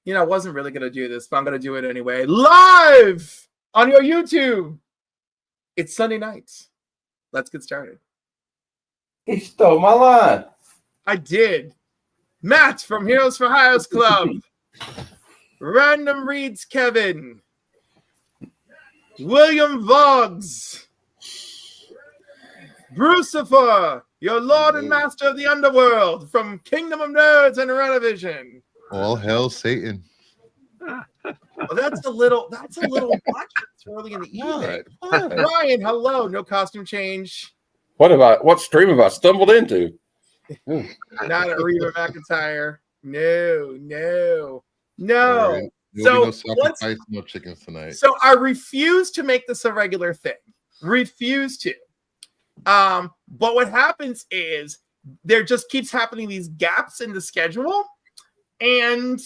You know, I wasn't really going to do this, but I'm going to do it anyway. Live on your YouTube. It's Sunday night. Let's get started. He stole my line. I did. Matt from Heroes for Hires Club. Random Reads Kevin. William Voggs. Brucifer, your lord and master of the underworld from Kingdom of Nerds and Renovision. All hail Satan. Well, that's a little much. It's early in the evening. Ryan, hello. No costume change. What stream have I stumbled into? Not a Reba McEntire. No. Right. So no sacrifice, no chickens tonight. So I refuse to make this a regular thing. Refuse to. But what happens is there just keeps happening these gaps in the schedule, and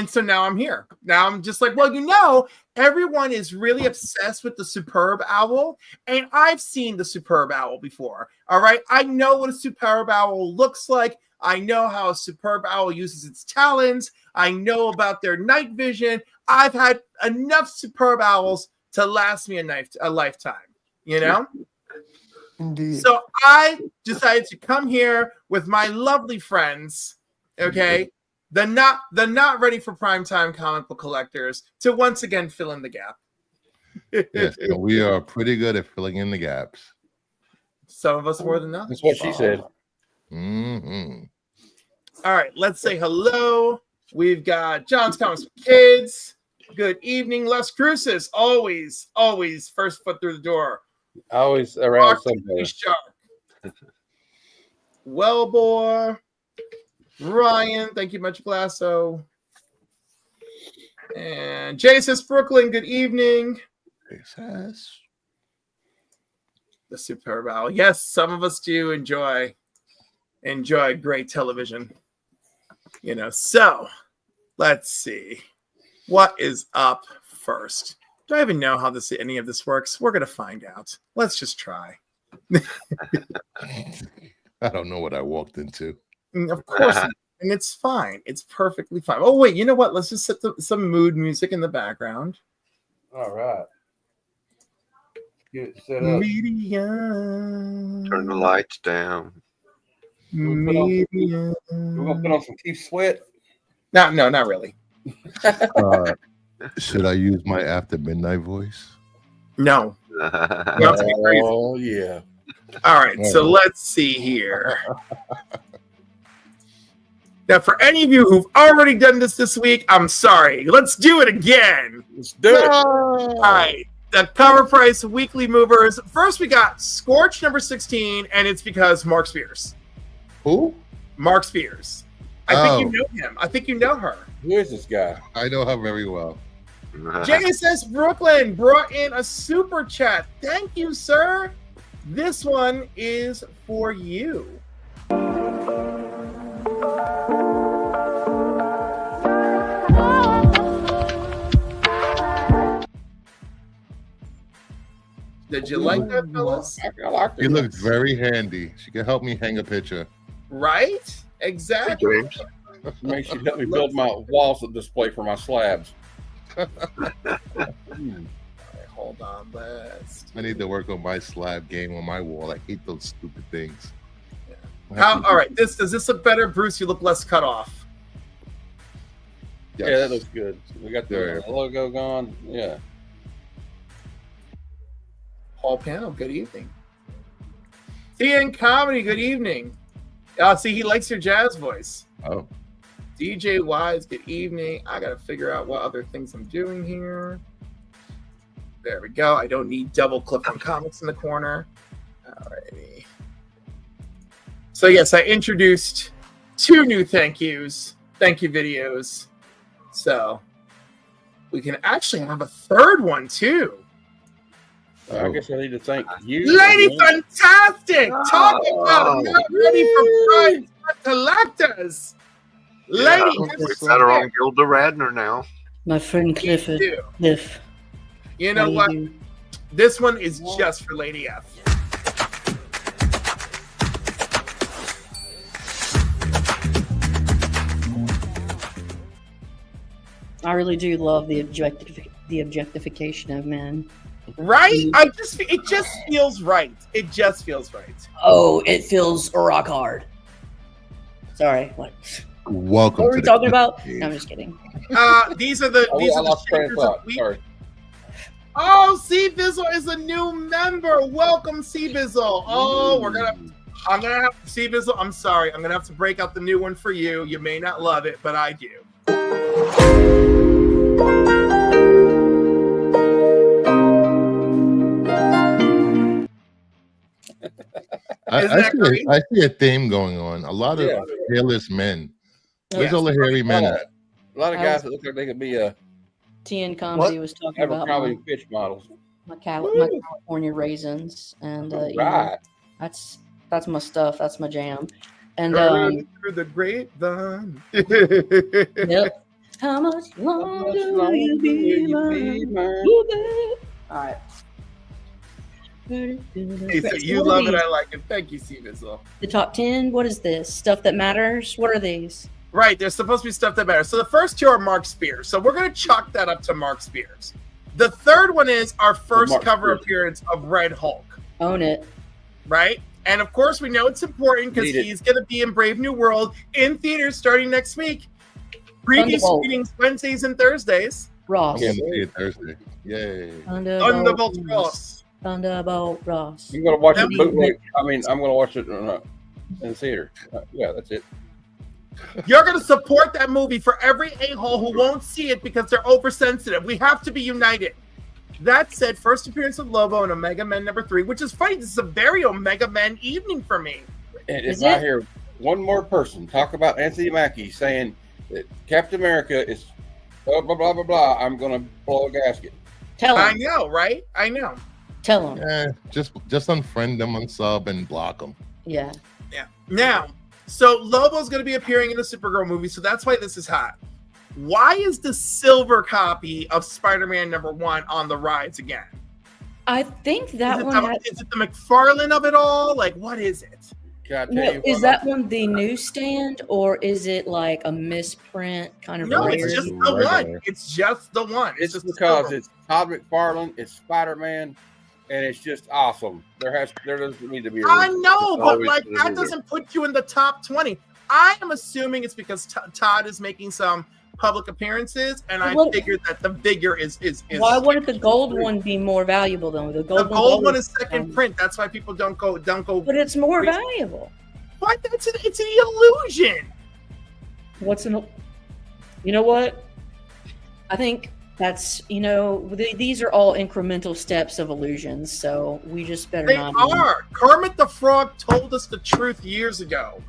so now I'm here. Now I'm just like, well, you know, everyone is really obsessed with the superb owl, and I've seen the superb owl before. All right, I know what a superb owl looks like. I know how a superb owl uses its talons. I know about their night vision. I've had enough superb owls to last me a lifetime, you know? Indeed. So I decided to come here with my lovely friends, okay? The not ready for primetime comic book collectors to once again fill in the gap. Yes, and we are pretty good at filling in the gaps. Some of us more than others. That's what she said. Mm-hmm. All right, let's say hello. We've got John's Comics for Kids. Good evening, Les Cruces. Always first foot through the door. Always around somebody. Shark. Wellbore. Ryan, thank you much, Glasso. And Jesus Brooklyn, good evening. Jesus. The superb owl. Yes, some of us do enjoy great television. You know, so let's see. What is up first? Do I even know how any of this works? We're gonna find out. Let's just try. I don't know what I walked into. Of course, and it's fine. It's perfectly fine. Oh wait, you know what? Let's just set some mood music in the background. All right. Get it set up. Media. Turn the lights down. Media. We're gonna put on some Keith Sweat. No, not really. Should I use my after midnight voice? No. Oh yeah. All right, so let's see here. Now, for any of you who've already done this week, I'm sorry. Let's do it again. Let's do it. All right. The cover price weekly movers. First, we got Scorch number 16, and it's because Mark Spears. Who? Mark Spears. I think you know him. I think you know her. Who is this guy? I know her very well. JSS Brooklyn brought in a super chat. Thank you, sir. This one is for you. Did you like that, fellas? I like She looks very handy. She can help me hang a picture. Right? Exactly. James. Make sure you help me build my walls display for my slabs. All right, hold on, I need to work on my slab game on my wall. I hate those stupid things. All right, does this look better, Bruce? You look less cut off. Yes. Yeah, that looks good. We got the logo gone. Yeah. Paul Panel, good evening. TN Comedy, good evening. See, he likes your jazz voice. Oh. DJ Wise, good evening. I got to figure out what other things I'm doing here. There we go. I don't need double click on comics in the corner. All righty. So, yes, I introduced 2 new thank you videos. So, we can actually have a third one, too. I guess I need to thank you. Lady Fantastic! Talk about not ready for prime collectors. Lady, We've got her on Gilda Radner now. My friend Clifford. Cliff. You know what? This one is just for Lady F. I really do love the objectification of men. Right? It just feels right. It just feels right. Oh, it feels rock hard. Sorry, what? Welcome. What were we to talking the about? game. No, I'm just kidding. These are the shakers of wheat. Sorry. Oh, C Bizzle is a new member. Welcome, C Bizzle. Oh, I'm gonna have C Bizzle. I'm sorry. I'm gonna have to break out the new one for you. You may not love it, but I do. I see a theme going on. A lot of hairless men. Where's all the hairy men at? A lot of guys that look like they could be TN Comedy was talking about Abercrombie fish models. my California raisins, and you know, that's my stuff. That's my jam. And through the grapevine. yep. How much longer will you be mine? All right. Hey, so you love it. I like it. Thank you, C Bizzle. The top 10. What is this? Stuff that matters. What are these? Right, there's supposed to be stuff that matters. So the first two are Mark Spears. So we're going to chalk that up to Mark Spears. The third one is our first cover appearance of Red Hulk. Own it. Right? And of course, we know it's important because he's going to be in Brave New World in theaters starting next week. Preview screenings Wednesdays and Thursdays. Ross. I'm going to see it Thursday. Yay. Thunderbolt Ross. Thunderbolt Ross. You're going to watch it bootleg. I'm going to watch it in the theater. Yeah, that's it. You're going to support that movie for every a-hole who won't see it because they're oversensitive. We have to be united. That said, first appearance of Lobo in Omega Men #3, which is funny. This is a very Omega Men evening for me. And if I hear one more person talk about Anthony Mackie saying that Captain America is blah, blah, blah, blah, blah, I'm going to blow a gasket. Tell him. I know, right? I know. Tell him. Yeah, just unfriend them, unsub, and block them. Yeah. Yeah. Now, so Lobo's going to be appearing in the Supergirl movie, so that's why this is hot. Why is the silver copy of Spider-Man #1 on the rides again? I think that is it the McFarlane of it all? Like, what is it? Is that one the newsstand, or is it like a misprint kind of? No, it's just the one. It's just the one. It's just because it's Todd McFarlane, it's Spider-Man, and it's just awesome. There doesn't need to be. I know, but like that doesn't put you in the top 20. I am assuming it's because Todd is making some public apperances, and I figured that the figure is. Why wouldn't the gold one be more valuable though? The gold one is second print. That's why people don't go. But it's more valuable. What? It's an illusion. You know what? I think that's these are all incremental steps of illusions. So we just better not. They are. Kermit the Frog told us the truth years ago.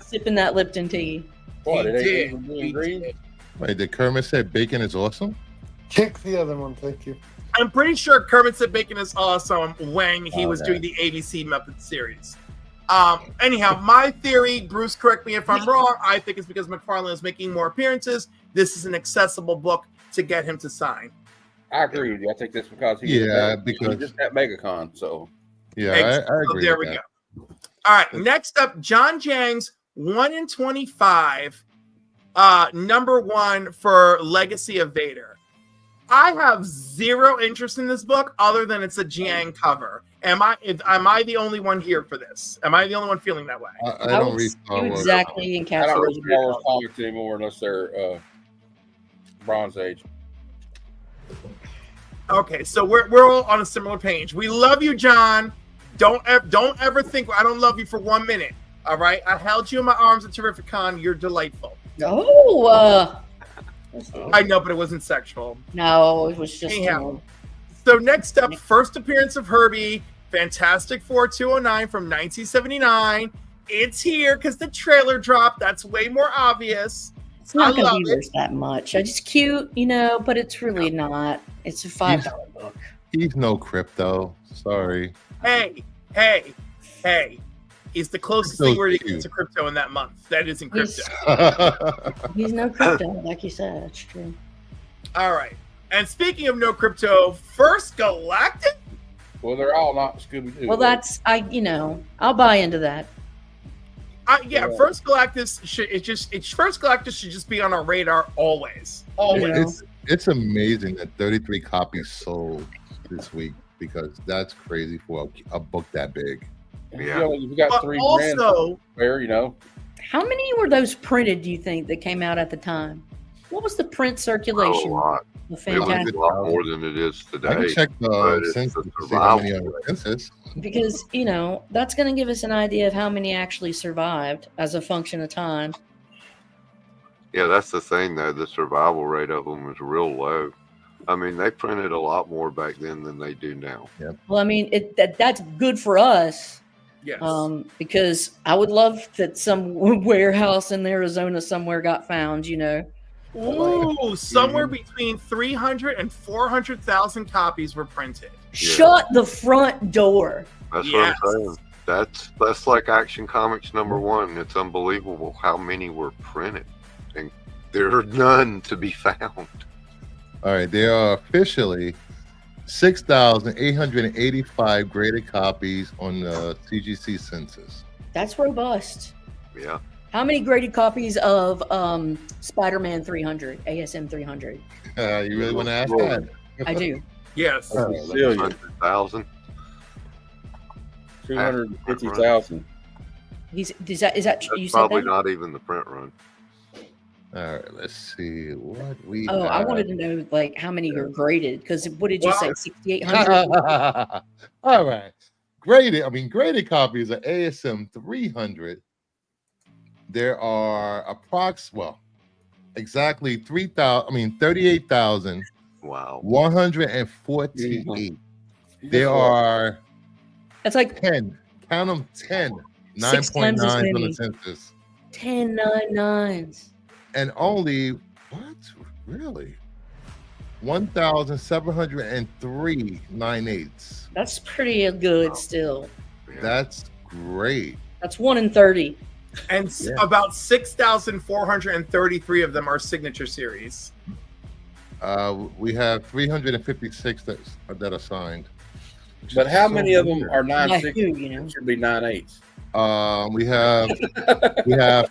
Sipping that Lipton tea. What? He did. Wait, did Kermit say bacon is awesome? Kick the other one, thank you. I'm pretty sure Kermit said bacon is awesome when he was doing the ABC Muppet series. Anyhow, my theory, Bruce, correct me if I'm wrong, I think it's because McFarlane is making more appearances. This is an accessible book to get him to sign. I agree with you. I think that's because he's just at MegaCon. So yeah, I agree. So there we go. All right, next up, John Jang's 1 in 25. #1 for Legacy of Vader. I have zero interest in this book other than it's a Jiang cover. Am I the only one here for this? Am I the only one feeling that way? I don't read Star Wars. Exactly encapsulated. I don't read Star Wars comics anymore unless they're Bronze Age. Okay, so we're all on a similar page. We love you, John. Don't ever think I don't love you for 1 minute. All right, I held you in my arms at Terrificon. You're delightful. Oh, I know, but it wasn't sexual. No, it was just. So next up, first appearance of Herbie, Fantastic Four 209 from 1979. It's here because the trailer dropped. That's way more obvious. It's not going to be worth that much. It's just cute, but it's really not. It's a $5 book. He's no crypto. Sorry. Hey. He's the closest thing where he gets to crypto in that month. That isn't crypto. He's no crypto, like you said. That's true. All right. And speaking of no crypto, First Galactic? Well, they're all not Scooby-Doo. Well, that's, I'll buy into that. First Galactus should just be on our radar always. Always. It's amazing that 33 copies sold this week because that's crazy for a book that big. Yeah, you got but 3 also, grand there, you know. How many were those printed, do you think, that came out at the time? What was the print circulation? A lot. The It was Fantastic. a lot more than it is I today. can check but the it's census the to see how many survival are the census. Because, you know, that's going to give us an idea of how many actually survived as a function of time. Yeah, that's the thing, though. The survival rate of them is real low. I mean, they printed a lot more back then than they do now. Well, I mean, that's good for us. yes. Because I would love that some warehouse in Arizona somewhere got found, you know. Ooh, somewhere between 300 and 400,000 copies were printed. Shut the front door. That's Yes. what I'm saying. That's like Action Comics #1. It's unbelievable how many were printed, and there are none to be found. All right, there are officially 6,885 graded copies on the CGC census. That's robust. Yeah. How many graded copies of Spider-Man 300, ASM 300? You really want to ask that? I do. Yes. Brazilian, 100,000. 350,000. Is that you That's said probably that? not even the print run. All right, let's see what we Oh, I have. wanted to know like how many are graded because what did you say? Well- 6,800. All right. Graded copies of ASM 300. There are exactly 38,148. Wow. There are That's like 10. Count them 10. 6 times as 9.9 on many. the census. 10 9/9s. And only really 1,703 9/8. That's pretty good still. Yeah. That's great. That's 1 in 30. And Yeah. about 6,433 of them are signature series. We have 356 that are signed. which But is how so many of them weird. are Like 9.6? who, you know? It should be 9.8s. We have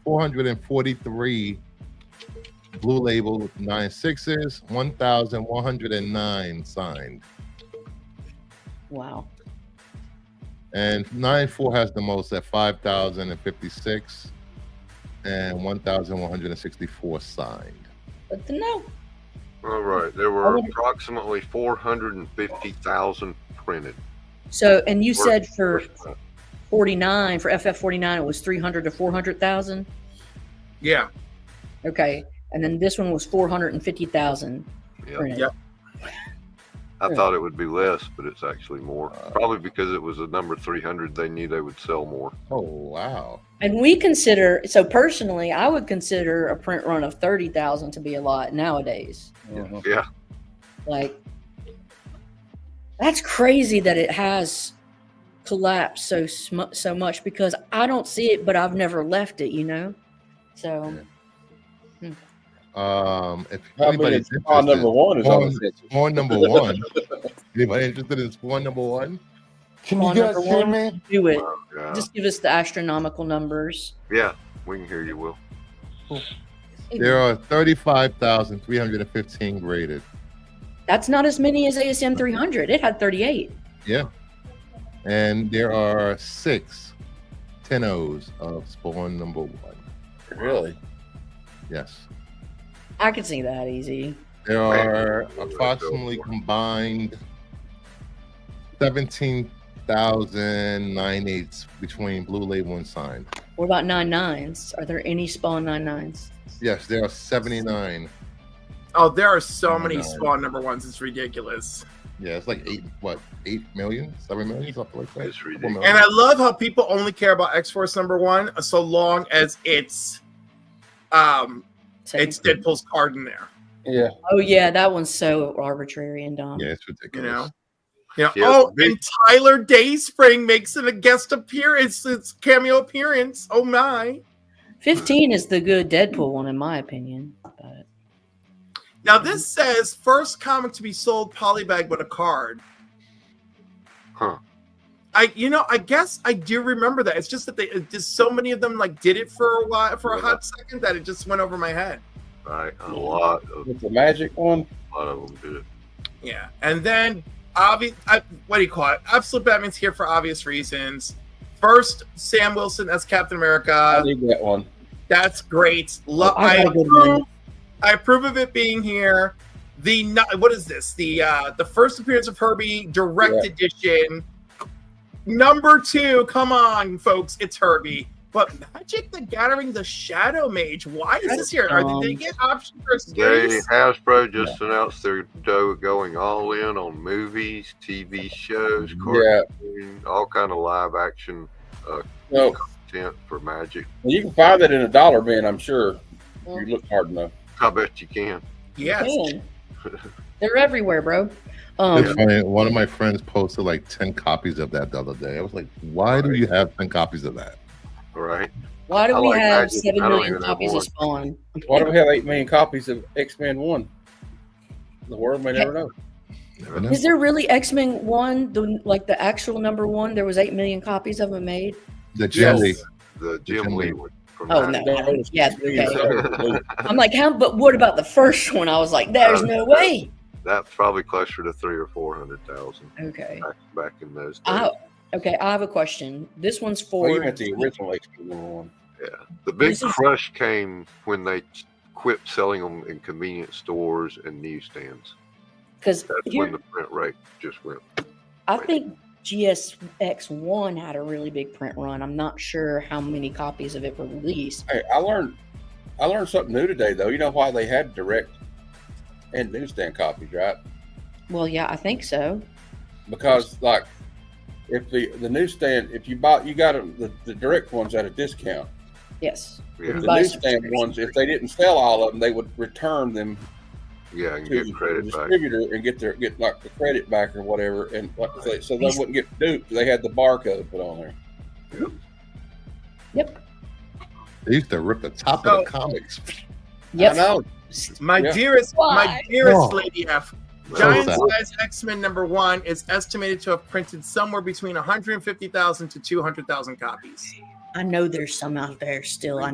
443 blue label 9.6s, 1,109 signed, Wow. and 9.4 has the most at 5,056 and 1,164 signed. But no. All right. There were approximately 450,000 printed. So, and you said for First print. 49, for FF49, it was 300 to 400,000. Yeah. Okay. And then this one was 450,000 Yeah. printed. Yep. I thought it would be less, but it's actually more. Probably because it was a number 300, they knew they would sell more. Oh wow! And we consider, so personally, I would consider a print run of 30,000 to be a lot nowadays. Yeah. Like, that's crazy that it has collapsed so much because I don't see it, but I've never left it, you know? So, If How anybody's many Spawn interested, #1 is on the census? Spawn #1. Anybody interested in Spawn #1? Can you on guys number hear one, me? do it. Yeah. Just give us the astronomical numbers. Yeah. We can hear you, Will. There are 35,315 graded. That's not as many as ASM 300. It had 38. Yeah. And there are 6 10-Os of Spawn #1. Really? Yes. I could see that easy. There are approximately combined 17,000 9/8 between blue label and signed. What about 9/9s? Are there any Spawn 9/9s? Yes, there are 79. Oh, there are so many No. Spawn #1s. It's ridiculous. Yeah, it's like 8 million, 7 million, something like that. It's Couple ridiculous. million. And I love how people only care about X-Force #1 so long as it's Deadpool's card in there. Yeah. Oh yeah, that one's so arbitrary and dumb. Yeah, it's You ridiculous. know. Yeah, Oh, big- and Tyler Dayspring makes it a guest appearance. It's cameo appearance. Oh my! 15 is the good Deadpool one in my opinion. But Now this says first comic to be sold polybag with a card. Huh. I guess I do remember that. It's just that they just so many of them like did it for a while, for a hot second, that it just went over my head. Right, a lot of With the magic one. them did it. Yeah, and then what do you call it? Absolute Batman's here for obvious reasons. First, Sam Wilson as Captain I America. need that one. That's great. I got a good one. I approve of it being here. What is this? The first appearance of Herbie direct edition. Number 2. Come on, folks, it's Herbie. But Magic the Gathering, the Shadow Mage. Why is this here? Did they get options for skins? Hasbro just announced they're going all in on movies, TV shows, Yeah. cartoons, all kind of live action No, content for Magic. you can find that in a dollar bin, I'm sure. If you look hard enough. I bet you can. Yes. Man, they're everywhere, bro. It's funny. One of my friends posted like 10 copies of that the other day. I was like, why do you have 10 copies of that? Right. Why do I we like have Magic. 7 I don't million even have copies one. of Spawn? Why do we have 8 million copies of X-Men 1? The world may never know. Never know. Is there really X-Men 1, the actual number 1? There was 8 million copies of it made? The jelly. The Jim Lee one. From Oh, Magic. no. Yeah, okay. I'm like, but what about the first one? I was like, there's no way. That's probably closer to 300,000 or 400,000 Okay. back in those days. Okay, I have a question. This one's Oh, for... you meant the original X-Men 1. The big This is- crush came when they quit selling them in convenience stores and newsstands. Because That's when the print rate just went. I think GSX1 had a really big print run. I'm not sure how many copies of it were released. Hey, I learned something new today, though. You know why they had direct and newsstand copies, right? Well, yeah, I think so. Because like, if the newsstand, if you got the direct ones at a discount. Yes. Yeah, The Buy newsstand subscription. ones, if they didn't sell all of them, they would return them yeah, and to get the credit back. distributor and get like the credit back or whatever, and so they wouldn't get duped. They had the barcode put on there. Yep. They used to rip the top So- of the comics. Yep. I know. My Yeah. dearest Why? Oh. Lady F. So Giant sad. size X-Men number 1 is estimated to have printed somewhere between 150,000 to 200,000 copies. I know there's some out there still. I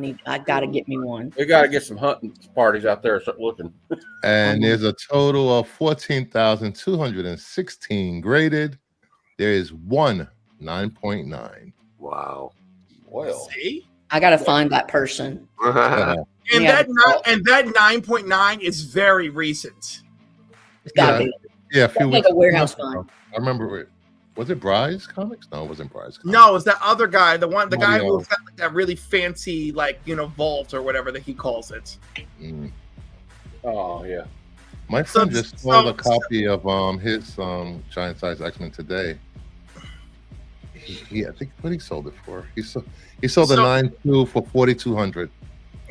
gotta get me one. We got to get some hunting parties out there and start looking. And there's a total of 14,216 graded. There is one 9.9. Wow. Well, See? I gotta find that person. And Yeah. that 9.9 is very recent. It's gotta Yeah. be. Yeah, a few Like weeks a warehouse ago. find. I remember. Was it Bry's Comics? No, it wasn't Bry's Comics. No, it's that other guy, the guy Mario. who's got like that really fancy, vault or whatever that he calls it. Mm. oh yeah. My friend So- just sold a so- copy of his giant size X-Men today. I think what he sold it for. He sold the So- 9.2 for 4,200.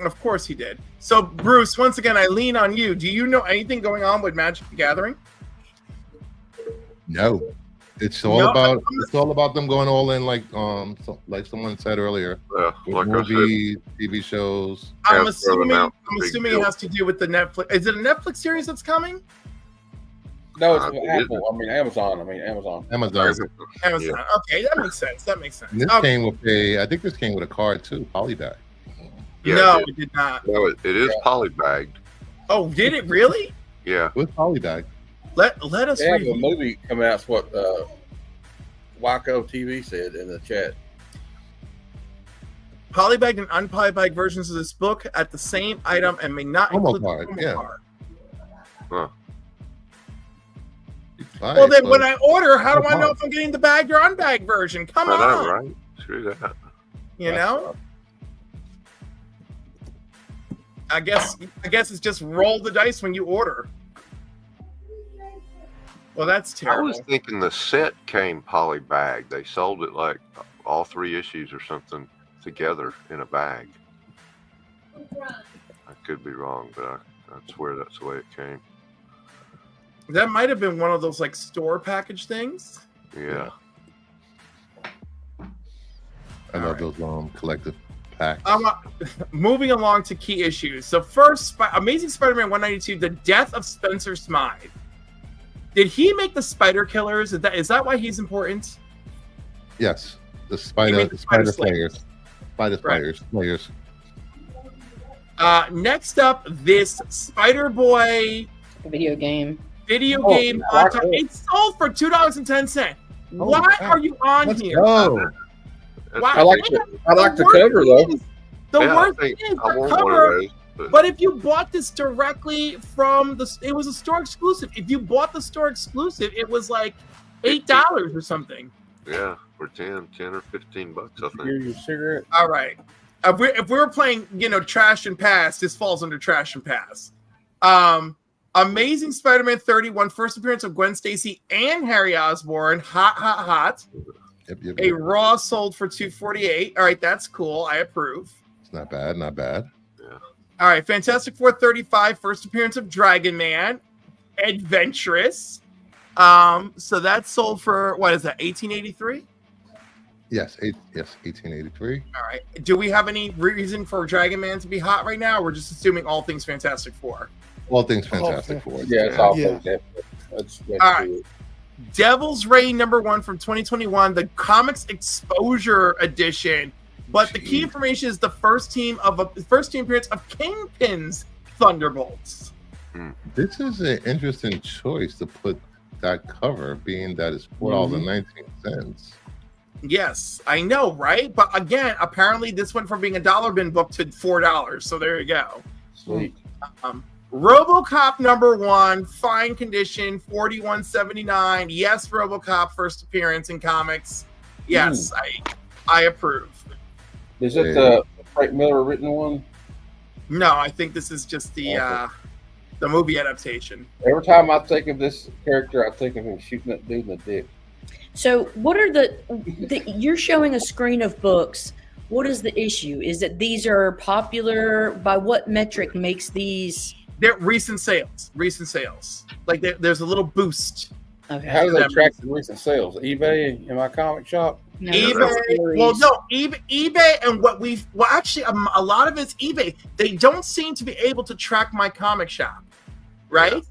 Of course he did. So, Bruce, once again, I lean on you. Do you know anything going on with Magic the Gathering? No, it's all No, about them going all in, like someone said earlier, Yeah, with like I said, movies, TV shows. I'm Hasbro assuming announced a big it deal. has to do with the Netflix. Is it a Netflix series that's coming? No, it's it Apple. I mean Amazon. Amazon. Amazon. Yeah. Okay, that makes sense. And this Okay. came with I think this came with a card too, polybag. Yeah, No, it it did not. No, it is polybagged. Oh, did it really? Yeah. With polybag. Let us They have a review. movie coming out. That's what Waco TV said in the chat. Polybagged and unpolybagged versions of this book at the same item and may not Promo include card, the promo yeah. card. Alright, Well, then so- when I order, how do I Come know on. if I'm getting the bagged or unbagged version? Come I on, know, right? Screw that. you know. I guess it's just roll the dice when you order. Well, that's I terrible. was thinking the set came polybagged. They sold it like all 3 issues or something together in a bag. I could be wrong, but I swear that's the way it came. That might have been one of those like store package things. Yeah. I love those collective packs. Moving along to key issues. So first, Amazing Spider-Man 192, The Death of Spencer Smythe. Did he make the Spider Killers? Is that why he's important? Yes, the You mean spider the Spider players, players. Next up, this Spider Boy Video game. video Oh, game. I like it. It's sold for $2.10. Oh, Why wow. are you on Let's here? go. Why? I like the worst cover though. is- The Yeah, worst I think thing is I the want one of cover. those. But if you bought this directly from it was a store exclusive. If you bought the store exclusive, it was like $8 or something. Yeah, for 10 or 15 bucks, I Here's think. your cigarette. All right. If we were playing, Trash and Pass, this falls under Trash and Pass. Amazing Spider-Man 31, first appearance of Gwen Stacy and Harry Osborn. Hot. Yep. A Raw sold for $248. All right, that's cool. I approve. It's not bad. All right, Fantastic Four 35, first appearance of Dragon Man. Adventurous. So that's sold for, what is that, $18.83? Yes, 1883. All right. Do we have any reason for Dragon Man to be hot right now? Or we're just assuming all things Fantastic Four. All things Fantastic Four. Yeah, it's all Yeah. That's All right. Devil's Reign #1 from 2021, the Comics Exposure Edition. But the key information is the first team appearance of Kingpin's Thunderbolts. This is an interesting choice to put that cover, being that it's $4.19. Yes, I know, right? But again, apparently this went from being a dollar bin book to $4. So there you go. Sweet. RoboCop #1, fine condition, $41.79. Yes, RoboCop first appearance in comics. Yes, I approve. Is it the Frank Miller written one? No, I think this is just the movie adaptation. Every time I think of this character, I think of him shooting that dude in the dick. So, what are the you're showing a screen of books. What is the issue? Is that these are popular? By what metric makes these? They're recent sales. Like there's a little boost. Okay. How do they track the recent sales? eBay in my comic shop? No, eBay. Well, no, eBay, and actually, a lot of it's eBay. They don't seem to be able to track my comic shop, right?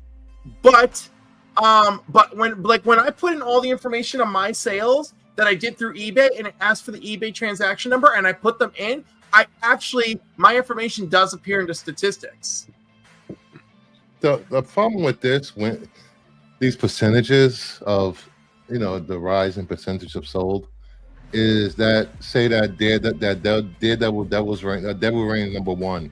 But when I put in all the information on my sales that I did through eBay, and it asked for the eBay transaction number, and I put them in, my information does appear in the statistics. The problem with this, when these percentages of the rise in percentage of sold, is that say that Daredevil was ranked Devil Reign #1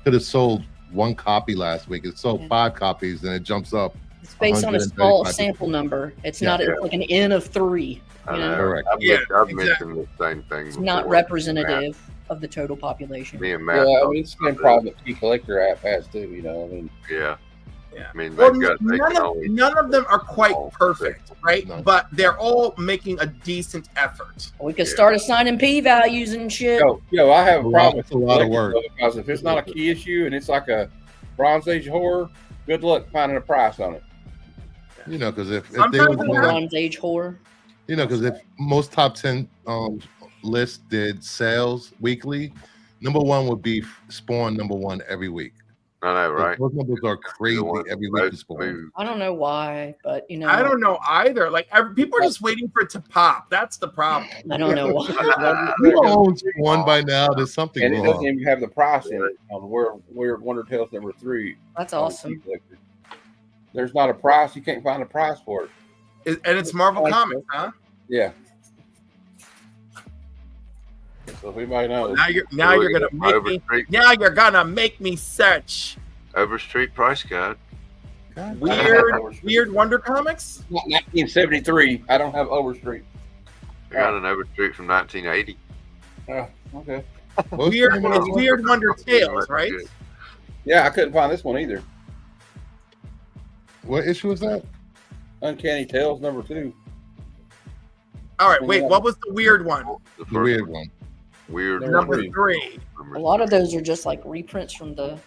could have sold one copy last week. It sold 5 copies, then it jumps up. It's based on a small 135. sample number. It's not it's like an N of 3. I You know. know? Correct. I've mentioned the same thing. It's not before. representative of the total population. Me and Yeah, Matt. I talked mean, it's been about problem that Key Collector app has too, I mean. Yeah. Yeah. I mean, Well, they can only. none of them are quite Oh, perfect, right? No. But they're all making a decent effort. We could start assigning p-values and shit. I have a problem with It's a lot of work. because if it's not a key issue and it's like a Bronze Age horror, good luck finding a price on it. Because if they Sometimes were it going, Bronze Age horror. because if most top 10 lists did sales weekly, #1 would be Spawn #1 every week. I know, right? Those numbers are crazy The one every week. most To Spawn. moved. I don't know why, but I don't know either. Like people are just waiting for it to pop. That's the problem. I don't know why. You don't own Spawn by now. There's something And it doesn't wrong. even have the price in it on where Wonder Tales #3. That's on Key awesome. Collector. There's not a price. You can't find a price for it. And it's Marvel Comics, huh? Yeah. So if anybody knows, Now you're gonna make me. Now you're gonna make me search. Overstreet price guide. Weird Wonder Comics. not 1973. I don't have Overstreet. I got an Overstreet from 1980. Okay. What's the Weird, name of it's that? Weird Wonder Tales, right? Yeah, I couldn't find this one either. What issue is that? Uncanny Tales #2. All right, wait. What was the weird one? The The first weird one. Weird Number Three. 3. A lot of those are just like reprints from the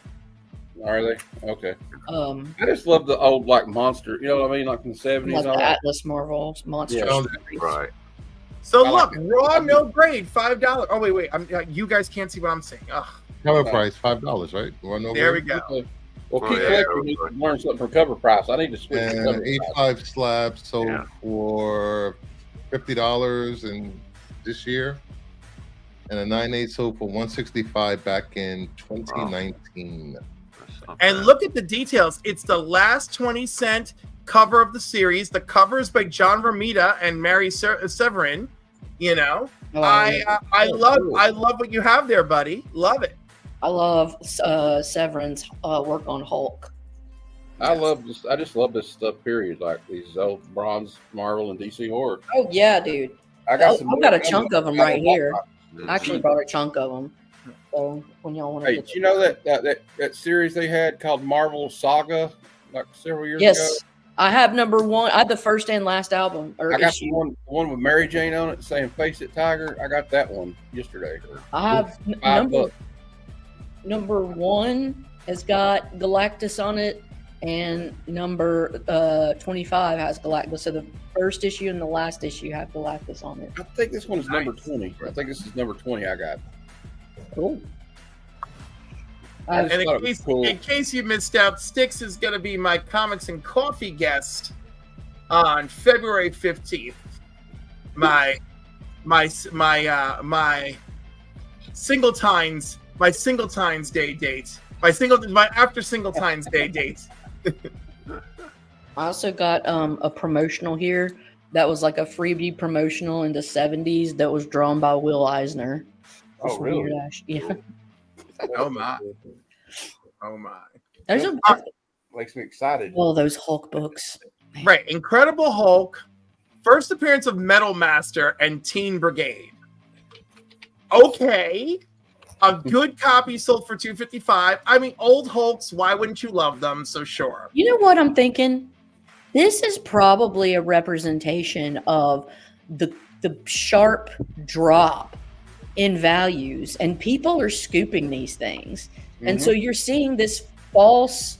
Are they? Okay. um I just love the old monster. You know what I mean? Like from the 70s. like all the that. Atlas Marvel monster Yeah. series. Right. So I look, like it. raw no grade, $5. Oh wait, you guys can't see what I'm saying. Ugh, Cover Okay. price $5, right? there we go. Well, Oh, Keith yeah, Collector okay. needs to learn something from cover price. I need to switch to cover And price. A5 slabs sold Yeah. for $50, and this year, and a 9/8 sold for $165 back in 2019. And look at the details. It's the last 20-cent cover of the series. The cover is by John Romita and Mary Severin. You know, I love what you have there, buddy. Love it. I love Severin's work on Hulk. I love this. I just love this stuff. Period. Like these old bronze Marvel and DC horror. Oh yeah, dude. I've got a chunk of them right here. I actually brought a chunk of them. So when y'all want to, hey, did you know that series they had called Marvel Saga like several years ago? Yes, I have number 1. I had the first and last album or I got issue. the one with Mary Jane on it saying "Face It, Tiger." I got that one yesterday. I have number 1 has got Galactus on it, and number 25 has Galactus. So the first issue and the last issue have Galactus on it. I think this one is number 20. I think this is number 20 I got. Cool. And in case you missed out, Styx is going to be my Comics and Coffee guest on February 15th. My Singletines Day date. My after Singletines Day date. I also got a promotional here that was like a freebie promotional in the 70s that was drawn by Will Eisner. Oh, really? Yeah. Oh my. There's a Makes me excited. all those Hulk books. Right. Incredible Hulk. First appearance of Metal Master and Teen Brigade. Okay. A good copy sold for $255. I mean, old Hulks, why wouldn't you love them? So sure. You know what I'm thinking? This is probably a representation of the sharp drop in values, and people are scooping these things. And so you're seeing this false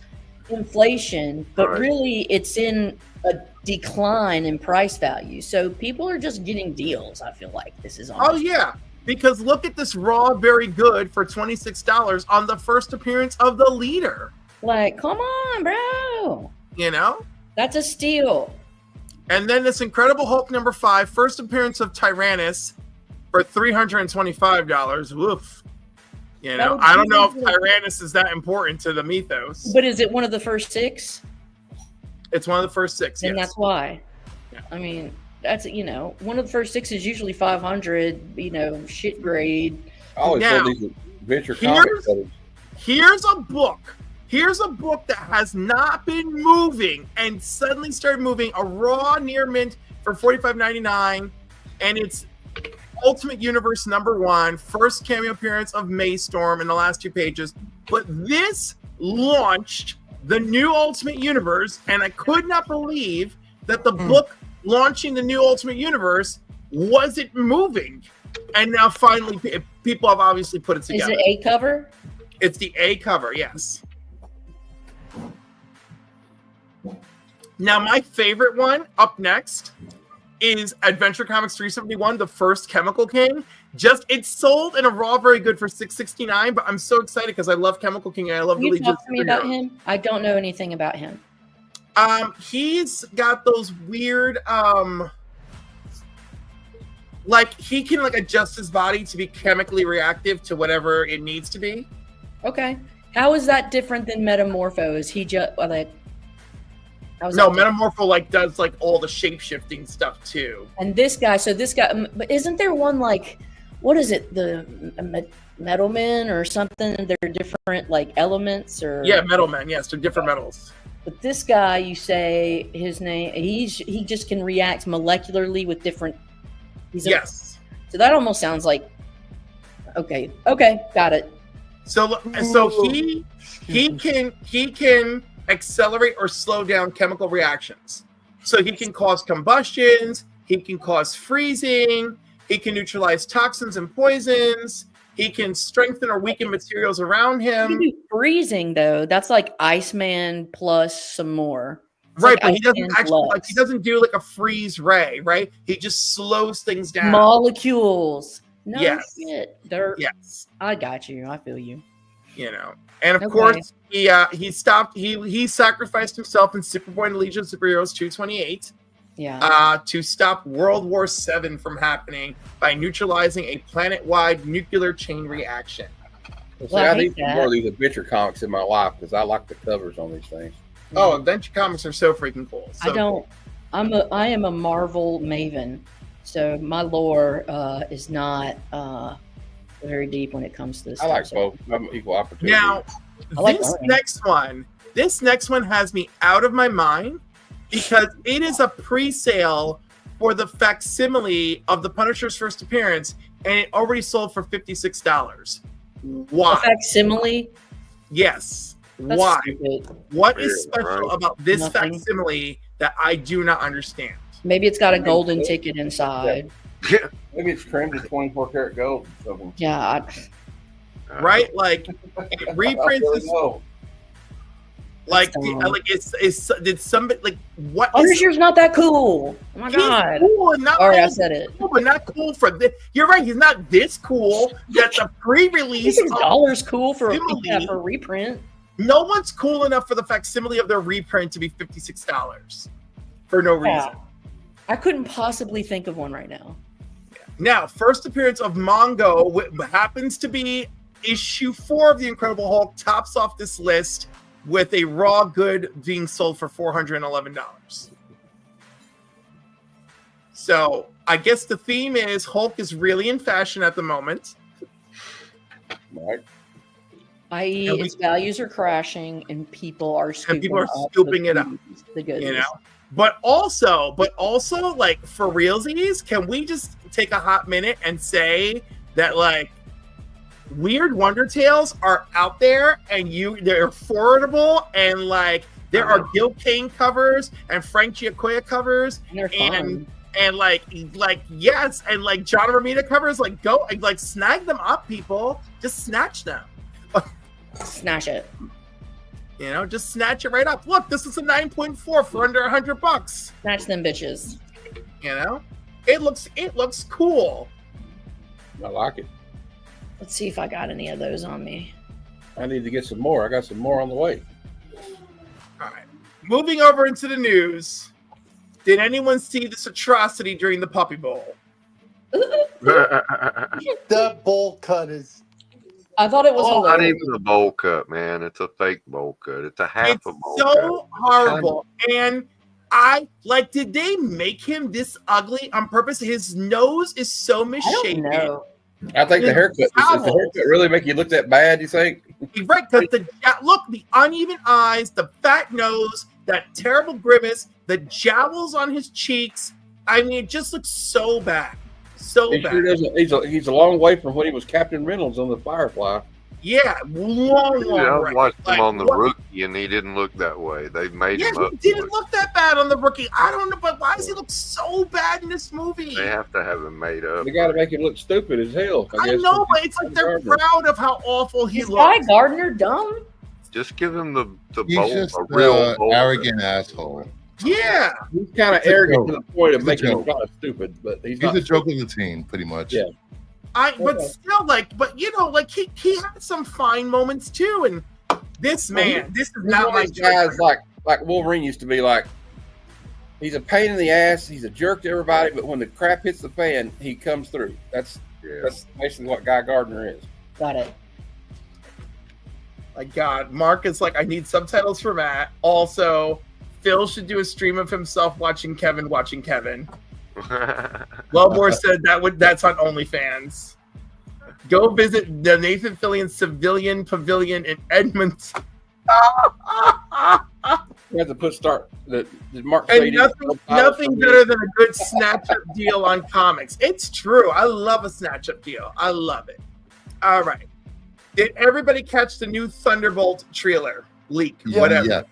inflation, but really it's in a decline in price value. So people are just getting deals. I feel like this is on. Oh yeah, because look at this Raw Very Good for $26 on the first appearance of the Leader. Like, come on, bro. You know? That's a steal. And then this Incredible Hulk number 5, first appearance of Tyrannus for $325. Woof. You know, I don't know if Tyrannus is that important to the mythos. But is it one of the first 6? It's one of the first 6, And yes. that's why. Yeah. I mean, that's, one of the first 6 is usually 500, shit grade. I always Now, said these adventure comics. Here's a book that has not been moving and suddenly started moving, a raw near mint for $45.99, and it's Ultimate Universe number 1, first cameo appearance of Maystorm in the last 2 pages. But this launched the new Ultimate Universe, and I could not believe that the book launching the new Ultimate Universe wasn't moving. And now finally people have obviously put it together. Is it A cover? It's the A cover, yes. Now my favorite one up next is Adventure Comics 371, the first Chemical King. It's sold in a Raw Very Good for $669, but I'm so excited because I love Chemical King and I love Can you really talk to me about him? I don't know anything about him. He's got those weird he can adjust his body to be chemically reactive to whatever it needs to be. Okay. How is that different than Metamorpho? Is he just Metamorpho does all the shape-shifting stuff too. And this guy, but isn't there one what is it, the Metal Men or something? They're different elements or Metal Men. Yes, they're different metals. But this guy, you say his name, he just can react molecularly with different. Yes. So that almost sounds like. Okay, got it. So he can accelerate or slow down chemical reactions. So he can cause combustions, he can cause freezing, he can neutralize toxins and poisons, he can strengthen or weaken materials around him. He can do freezing though. That's like Iceman plus some more. It's right, like but he doesn't Iceman actually plus. he doesn't do a freeze ray, right? He just slows things down. Molecules. No Yes. shit. Yes. I got you. I feel you. And of course he sacrificed himself in Superboy and Legion of Superheroes 228. to stop World War VII from happening by neutralizing a planet-wide nuclear chain reaction. See, I need some more of these adventure comics in my life because I like the covers on these things. Oh, adventure comics are so freaking cool. So I am a Marvel maven, so my lore is not very deep when it comes to this. I like both. I'm equal opportunity. Now, this next one has me out of my mind because it is a pre-sale for the facsimile of the Punisher's first appearance, and it already sold for $56. Why? A facsimile? Yes. That's Why? stupid. What is special about this facsimile that I do not understand? Maybe it's got a golden ticket inside. Yeah. Maybe it's trimmed to 24 karat gold or something. Yeah. Right? Like it reprints is did somebody like what? Punisher's not that cool. Oh my god! Cool and not Sorry, cool, I said it. Cool, but not cool for this. You're right. He's not this cool. That's a pre-release. $6 cool for a reprint. No one's cool enough for the facsimile of their reprint to be $56 for no reason. I couldn't possibly think of one right now. Now, first appearance of Mongo happens to be issue 4 of the Incredible Hulk. Tops off this list with a raw good being sold for $411. So I guess the theme is Hulk is really in fashion at the moment. Right. I.e., its values are crashing and people are scooping, it up. The goods. You know? But also, like for realsies, can we just take a hot minute and say that like Weird Wonder Tales are out there and they're affordable and like there are Gil Kane covers and Frank Giacoya covers and like yes and like John Romita covers, like go like snag them up, people. Just snatch them. Snatch it. You know, just snatch it right up. Look, this is a 9.4 for under $100. Snatch them bitches. You know, it looks cool. I like it. Let's see if I got any of those on me. I need to get some more. I got some more on the way. All right. Moving over into the news. Did anyone see this atrocity during the Puppy Bowl? That bowl cut is. I thought it was not even a bowl cut, man. It's a fake bowl cut. It's a half a bowl cut. It's so horrible. And I like, did they make him this ugly on purpose? His nose is so misshapen. I don't know. I think the haircut. Does the haircut really make you look that bad, you think? Right, because the uneven eyes, the fat nose, that terrible grimace, the jowls on his cheeks. I mean, it just looks so bad. So bad. Sure he's a long way from when he was Captain Reynolds on the Firefly. Yeah, long I watched him on the Rookie, and he didn't look that way. They made him up. He didn't look that bad on the Rookie. I don't know, but why does he look so bad in this movie? They have to have him made up. They got to make him look stupid as hell. I know, but it's like they're proud of how awful he looks. Guy Gardner dumb? Just give him the He's bowl, just a real bowl. arrogant asshole. Yeah, he's kind of arrogant to the point of making him kind of stupid, but he's a joke of the team, pretty much. Yeah. But still, but you know, like he had some fine moments too. And this man, this is not my guys like Wolverine used to be like. He's a pain in the ass. He's a jerk to everybody, but when the crap hits the fan, he comes through. That's basically what Guy Gardner is. Got it. My God, Mark is like, I need subtitles for Matt. Also, Phil should do a stream of himself watching Kevin. Wellmore said that's on OnlyFans. Go visit the Nathan Fillion Civilian Pavilion in Edmonton. You have to put Mark and nothing better than a good snatch-up deal on comics. It's true. I love a snatch-up deal. I love it. All right. Did everybody catch the new Thunderbolt trailer leak? Yeah, whatever.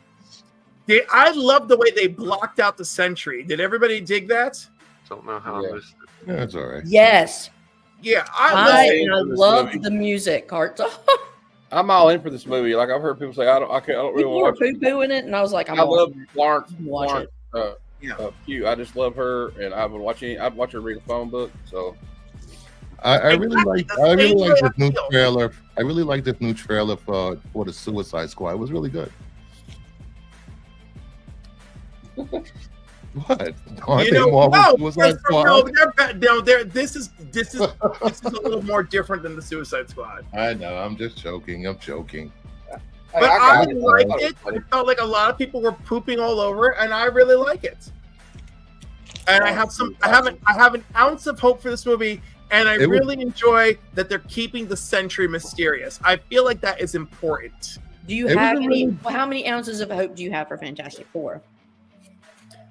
Yeah. I love the way they blocked out the Sentry. Did everybody dig that? Don't know how I missed it. Yeah, that's all right. Yes. Yeah, I love the music, Cart. I'm all in for this movie. Like I've heard people say, I don't really People were want to watch poo-pooing it, and I was like, I love Florence. Watch it. Pugh. I just love her, and I'd watch her read a phone book. So I really like this new trailer. I really like this new trailer for the Suicide Squad. It was really good. What? Aren't You they know, Marvel no, Suicide Squad? this is a little more different than the Suicide Squad. I know. I'm just joking. I'm joking. Hey, But I got it. like it. I felt like a lot of people were pooping all over it, and I really like it. And I have an ounce of hope for this movie, and I really enjoy that they're keeping the Sentry mysterious. I feel like that is important. Do you have any? How many ounces of hope do you have for Fantastic Four?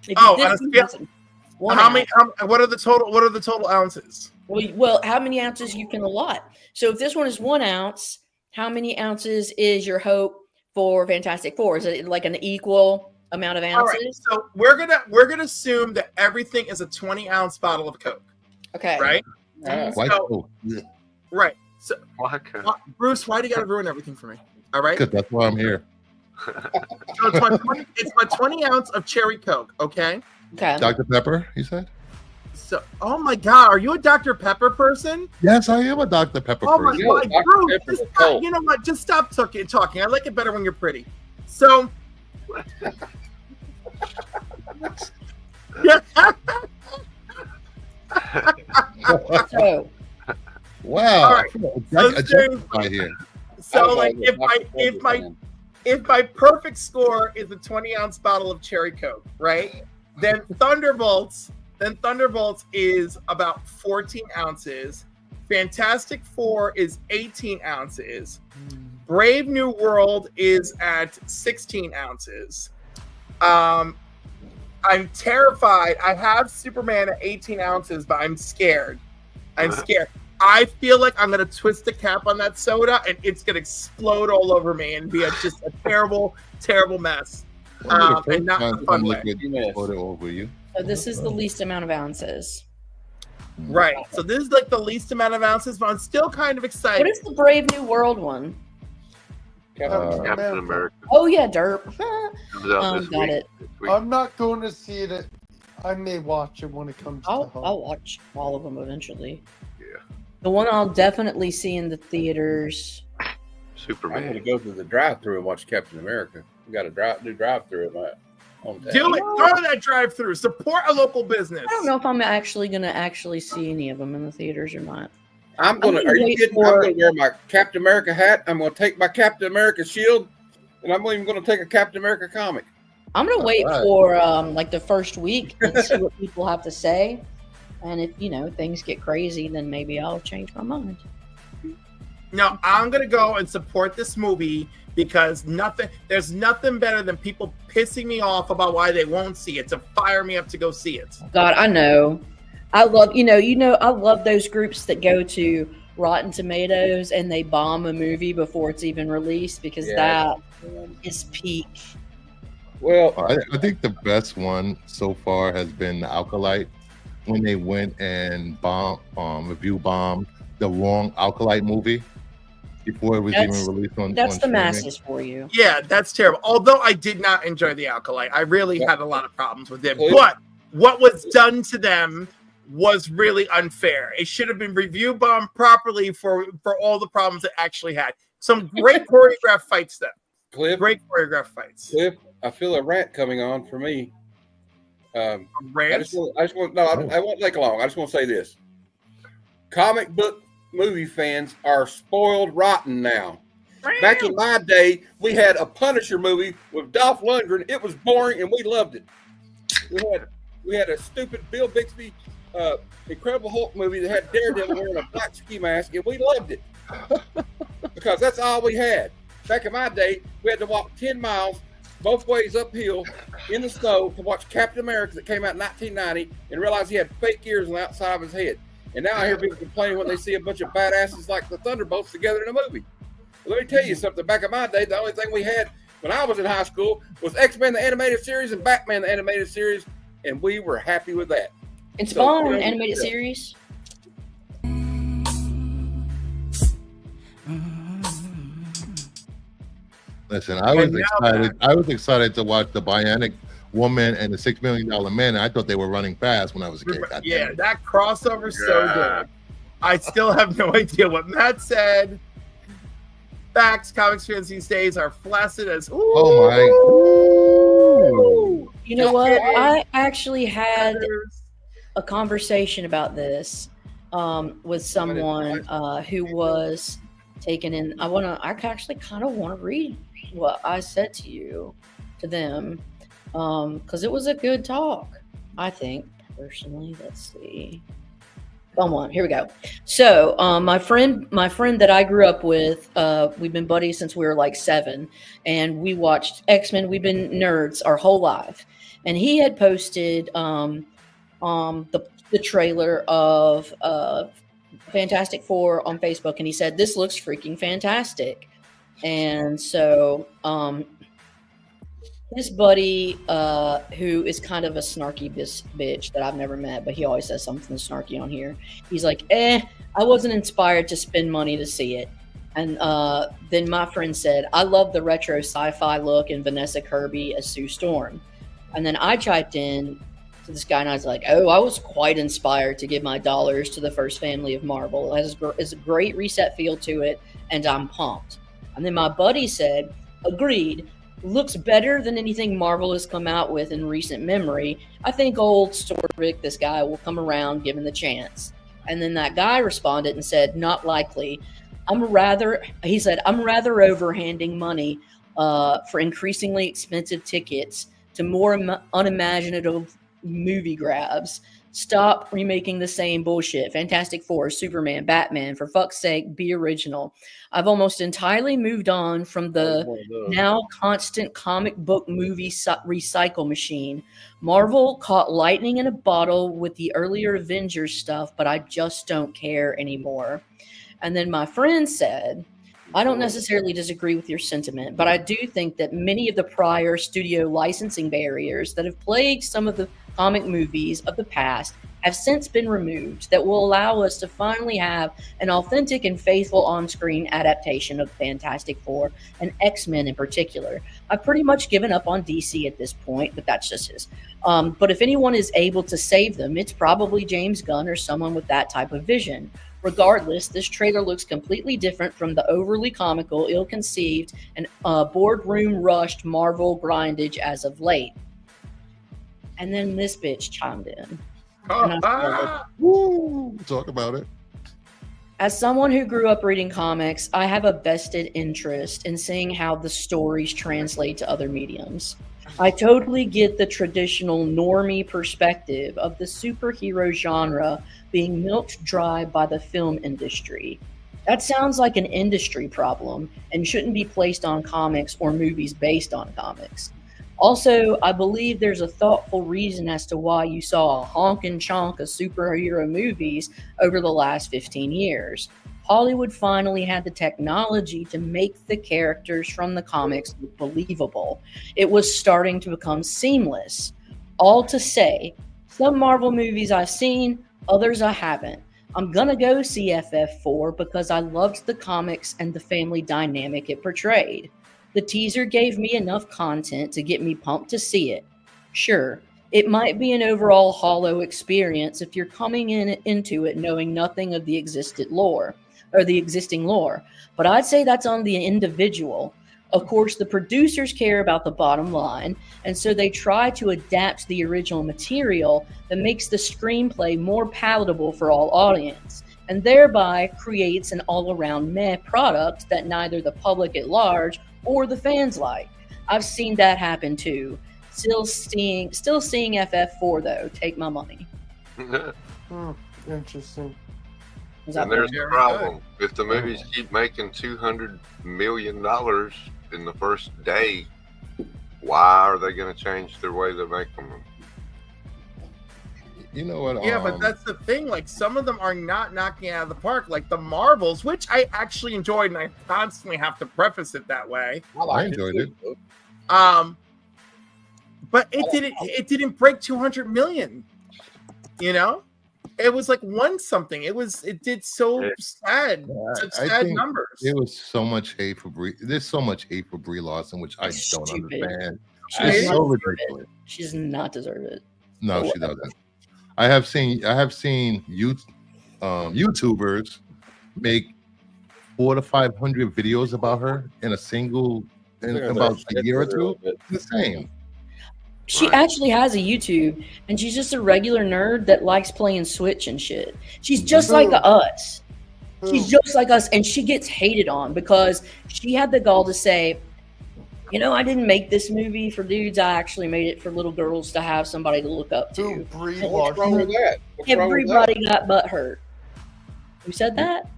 What are the total ounces? Well, how many ounces you can allot? So if this one is 1 ounce, how many ounces is your hope for Fantastic Four? Is it like an equal amount of ounces? All right, so we're gonna assume that everything is a 20-ounce bottle of Coke. Okay. Right. Right. So, Bruce, why do you gotta ruin everything for me? All right. Because that's why I'm here. So it's my 20 ounce of cherry Coke. Okay. Okay. Dr. Pepper, you said? So, oh my God, are you a Dr. Pepper person? Yes, I am a Dr. Pepper Oh my person. God, Bruce, you know what? Just stop talking. I like it better when you're pretty. So, So, wow. All right. Here. So like if my perfect score is a 20-ounce bottle of cherry Coke, right? Then Thunderbolts is about 14 ounces. Fantastic Four is 18 ounces. Brave New World is at 16 ounces. I'm terrified. I have Superman at 18 ounces, but I'm scared. I feel like I'm going to twist the cap on that soda and it's going to explode all over me and be just a terrible, terrible mess. And not in a fun way. So this is the least amount of ounces. Right. So this is like the least amount of ounces, but I'm still kind of excited. What is the Brave New World one? Captain America. Oh yeah, Derp. Got it. I'm not going to see it. I may watch it when it comes to home. I'll watch all of them eventually. Yeah. The one I'll definitely see in the theaters. Superman. I'm going to go through the drive-thru and watch Captain America. We got a do drive-thru at my hometown. Do it. Go to that drive-thru. Support a local business. I don't know if I'm actually going to see any of them in the theaters or not. I'm going to. Are you kidding? I'm going to wear my Captain America hat. I'm going to take my Captain America shield, and I'm even going to take a Captain America comic. I'm going to wait for like the first week and see what people have to say. And if, things get crazy, then maybe I'll change my mind. No, I'm going to go and support this movie because there's nothing better than people pissing me off about why they won't see it to fire me up to go see it. God, I know. I love, I love those groups that go to Rotten Tomatoes and they bomb a movie before it's even released because that is peak. Well, I think the best one so far has been the Alkalite, when they went and review bombed the wrong Alkalite movie before it was even released on. That's on the streaming. masses for you. Yeah, that's terrible. Although I did not enjoy the Alkalite, I really had a lot of problems with it. But what was done to them was really unfair. It should have been review bombed properly for all the problems it actually had. Some great choreographed fights, though. Cliff, great choreographed fights. Cliff, I feel a rant coming on for me. Rant? I won't take long. I just want to say this: comic book movie fans are spoiled rotten now. Back in my day, we had a Punisher movie with Dolph Lundgren. It was boring, and we loved it. We had a stupid Bill Bixby Incredible Hulk movie that had Daredevil wearing a black ski mask, and we loved it because that's all we had. Back in my day, we had to walk 10 miles both ways uphill in the snow to watch Captain America that came out in 1990 and realize he had fake ears on the outside of his head. And now I hear people complaining when they see a bunch of badasses like the Thunderbolts together in a movie. Well, let me tell you something. Back in my day, the only thing we had when I was in high school was X-Men the animated series and Batman the animated series, and we were happy with that. And Spawn animated series. Listen, I was excited to watch the Bionic Woman and the $6 Million Man. I thought they were running fast when I was a kid. Yeah, that crossover's so good. I still have no idea what Matt said. Facts, comics fans these days are flaccid as oh my. You know what? Okay. I actually had Others. a conversation about this with someone who was taken in. I actually kind of want to read what I said to them, because it was a good talk, I think, personally. Let's see. Come on, here we go. So, my friend that I grew up with, we've been buddies since we were like 7, and we watched X-Men. We've been nerds our whole life, and he had posted the trailer of Fantastic Four on Facebook, and he said, "This looks freaking fantastic." And so, his buddy, who is kind of a snarky bitch that I've never met, but he always says something snarky on here. He's like, I wasn't inspired to spend money to see it. And then my friend said, I love the retro sci-fi look and Vanessa Kirby as Sue Storm. And then I chiped in to this guy, and I was like, I was quite inspired to give my dollars to the first family of Marvel. It has a great reset feel to it, and I'm pumped. And then my buddy said, agreed. Looks better than anything Marvel has come out with in recent memory. I think old Storvik, this guy, will come around given the chance. And then that guy responded and said, not likely. I'm rather overhanding money for increasingly expensive tickets to more unimaginative movie grabs. Stop remaking the same bullshit. Fantastic Four, Superman, Batman, for fuck's sake, be original. I've almost entirely moved on from the now constant comic book movie recycle machine. Marvel caught lightning in a bottle with the earlier Avengers stuff, but I just don't care anymore. And then my friend said, I don't necessarily disagree with your sentiment, but I do think that many of the prior studio licensing barriers that have plagued some of the comic movies of the past have since been removed that will allow us to finally have an authentic and faithful on-screen adaptation of Fantastic Four and X-Men in particular. I've pretty much given up on DC at this point, but that's just his. But if anyone is able to save them, it's probably James Gunn or someone with that type of vision. Regardless, this trailer looks completely different from the overly comical, ill-conceived, and boardroom-rushed Marvel grindage as of late. And then this bitch chimed in. Woo! Talk about it. As someone who grew up reading comics, I have a vested interest in seeing how the stories translate to other mediums. I totally get the traditional normie perspective of the superhero genre being milked dry by the film industry. That sounds like an industry problem and shouldn't be placed on comics or movies based on comics. Also, I believe there's a thoughtful reason as to why you saw a honkin' chonk of superhero movies over the last 15 years. Hollywood finally had the technology to make the characters from the comics look believable. It was starting to become seamless. All to say, some Marvel movies I've seen, others I haven't. I'm gonna go see FF4 because I loved the comics and the family dynamic it portrayed. The teaser gave me enough content to get me pumped to see it. Sure, it might be an overall hollow experience if you're coming into it knowing nothing of the existing lore, but I'd say that's on the individual. Of course, the producers care about the bottom line, and so they try to adapt the original material that makes the screenplay more palatable for all audience, and thereby creates an all-around meh product that neither the public at large or the fans like. I've seen that happen too. Still seeing FF4 though. Take my money. Interesting. And there's the problem. If the movies keep making $200 million in the first day, why are they going to change their way they make them? You know what? Yeah, but that's the thing. Like, some of them are not knocking it out of the park. Like the Marvels, which I actually enjoyed, and I constantly have to preface it that way. I enjoyed it. But it didn't break 200 million. You know, it was like one something. It did so sad, such sad numbers. It was so much hate for Brie. There's so much hate for Brie Larson, which I don't understand. She's so ridiculous. She does not deserve it. No, she doesn't. I have seen YouTubers make 400 to 500 videos about her in about a year or two. It's insane. She Right. actually has a YouTube, and she's just a regular nerd that likes playing Switch and shit. She's just like us. She's just like us, and she gets hated on because she had the gall to say, you know, I didn't make this movie for dudes. I actually made it for little girls to have somebody to look up to. Brie What's wrong with Larson. that? What's wrong with that? Everybody got butt hurt. Who said that?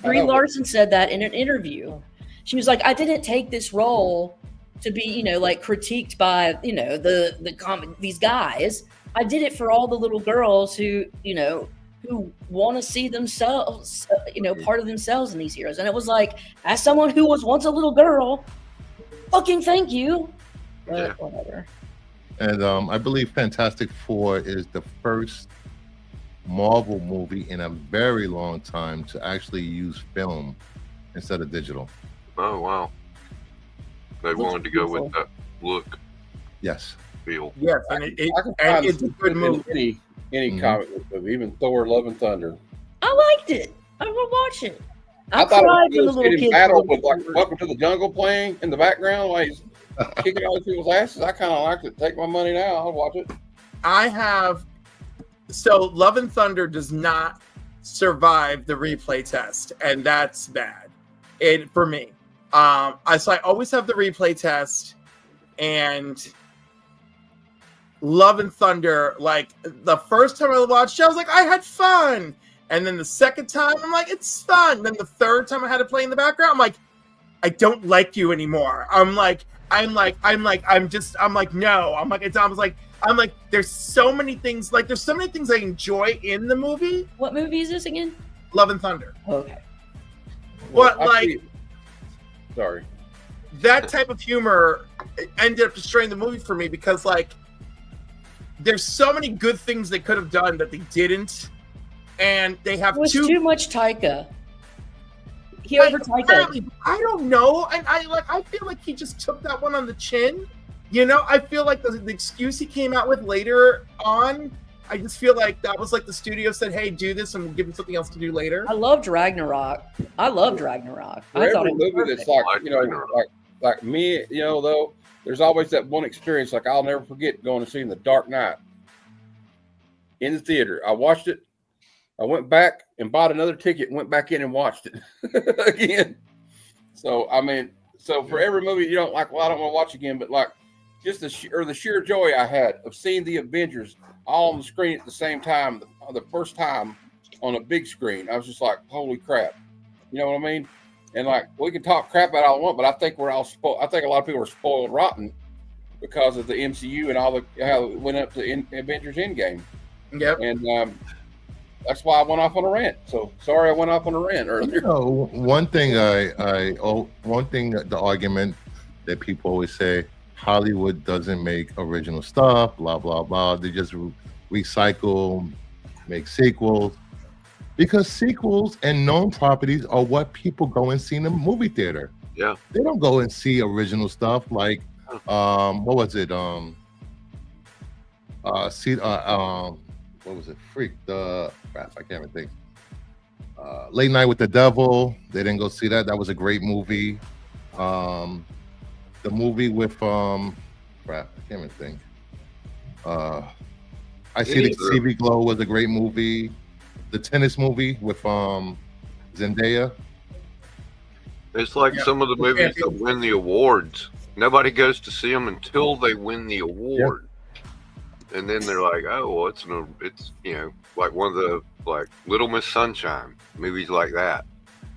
Brie know. Larson said that in an interview. She was like, I didn't take this role to be, you know, like critiqued by, you know, these guys. I did it for all the little girls who, you know, who want to see themselves, you know, part of themselves in these heroes. And it was like, as someone who was once a little girl, fucking thank you. But Yeah. whatever. And I believe Fantastic Four is the first Marvel movie in a very long time to actually use film instead of digital. Oh wow. They Looks wanted to go beautiful. with that look Yes. feel. Yes, and I can and find it's a good in movie. any Mhm. comic book movie, even Thor: Love and Thunder. I liked it. I will watch it. I thought cried it when the was little getting kids battle were with like Welcome to the Jungle playing in the background, like he's kicking all these people's asses. I kind of liked it. Take my money now. I'll watch it. I have so Love and Thunder does not survive the replay test, and that's bad. It for me. I always have the replay test, and Love and Thunder. Like the first time I watched it, I was like, I had fun, and then the second time, I'm like, it's fun. Then the third time I had to play in the background, I'm like, I don't like you anymore. I'm like, there's so many things. Like, there's so many things I enjoy in the movie. What movie is this again? Love and Thunder. Okay. But I like see- sorry. that type of humor ended up destroying the movie for me because like there's so many good things they could have done that they didn't, and they have It was two. too much Taika. He over Taika. Apparently, I don't know, and I feel like he just took that one on the chin. You know, I feel like the excuse he came out with later on, I just feel like that was like the studio said, "Hey, do this, and we'll give you something else to do later." I loved Ragnarok. I loved Ragnarok. For I thought every it was movie perfect. that's like, Like you know, Ragnarok. like me, you know, though, there's always that one experience. Like I'll never forget going to see The Dark Knight in the theater. I watched it. I went back and bought another ticket, and went back in and watched it again. So I mean, so for every movie you don't like, well, I don't want to watch again, but like just the sheer joy I had of seeing the Avengers all on the screen at the same time, the first time on a big screen, I was just like, holy crap. You know what I mean? And like, we can talk crap about all I want, but I think we're all spoiled. I think a lot of people are spoiled rotten because of the MCU and all the how it went up to Avengers Endgame. Yep. And that's why I went off on a rant. So sorry I went off on a rant earlier. You know, one thing the argument that people always say, Hollywood doesn't make original stuff, blah blah blah. They just recycle, make sequels, because sequels and known properties are what people go and see in the movie theater. Yeah. They don't go and see original stuff like what was it? What was it? Crap, I can't even think. Late Night with the Devil. They didn't go see that. That was a great movie. The movie with crap, I can't even think. I See the TV Glow was a great movie. The tennis movie with Zendaya. It's like Yeah. some of the movies that win the awards. Nobody goes to see them until they win the award, and then they're like, "Oh, well, it's you know, like one of the like Little Miss Sunshine movies like that."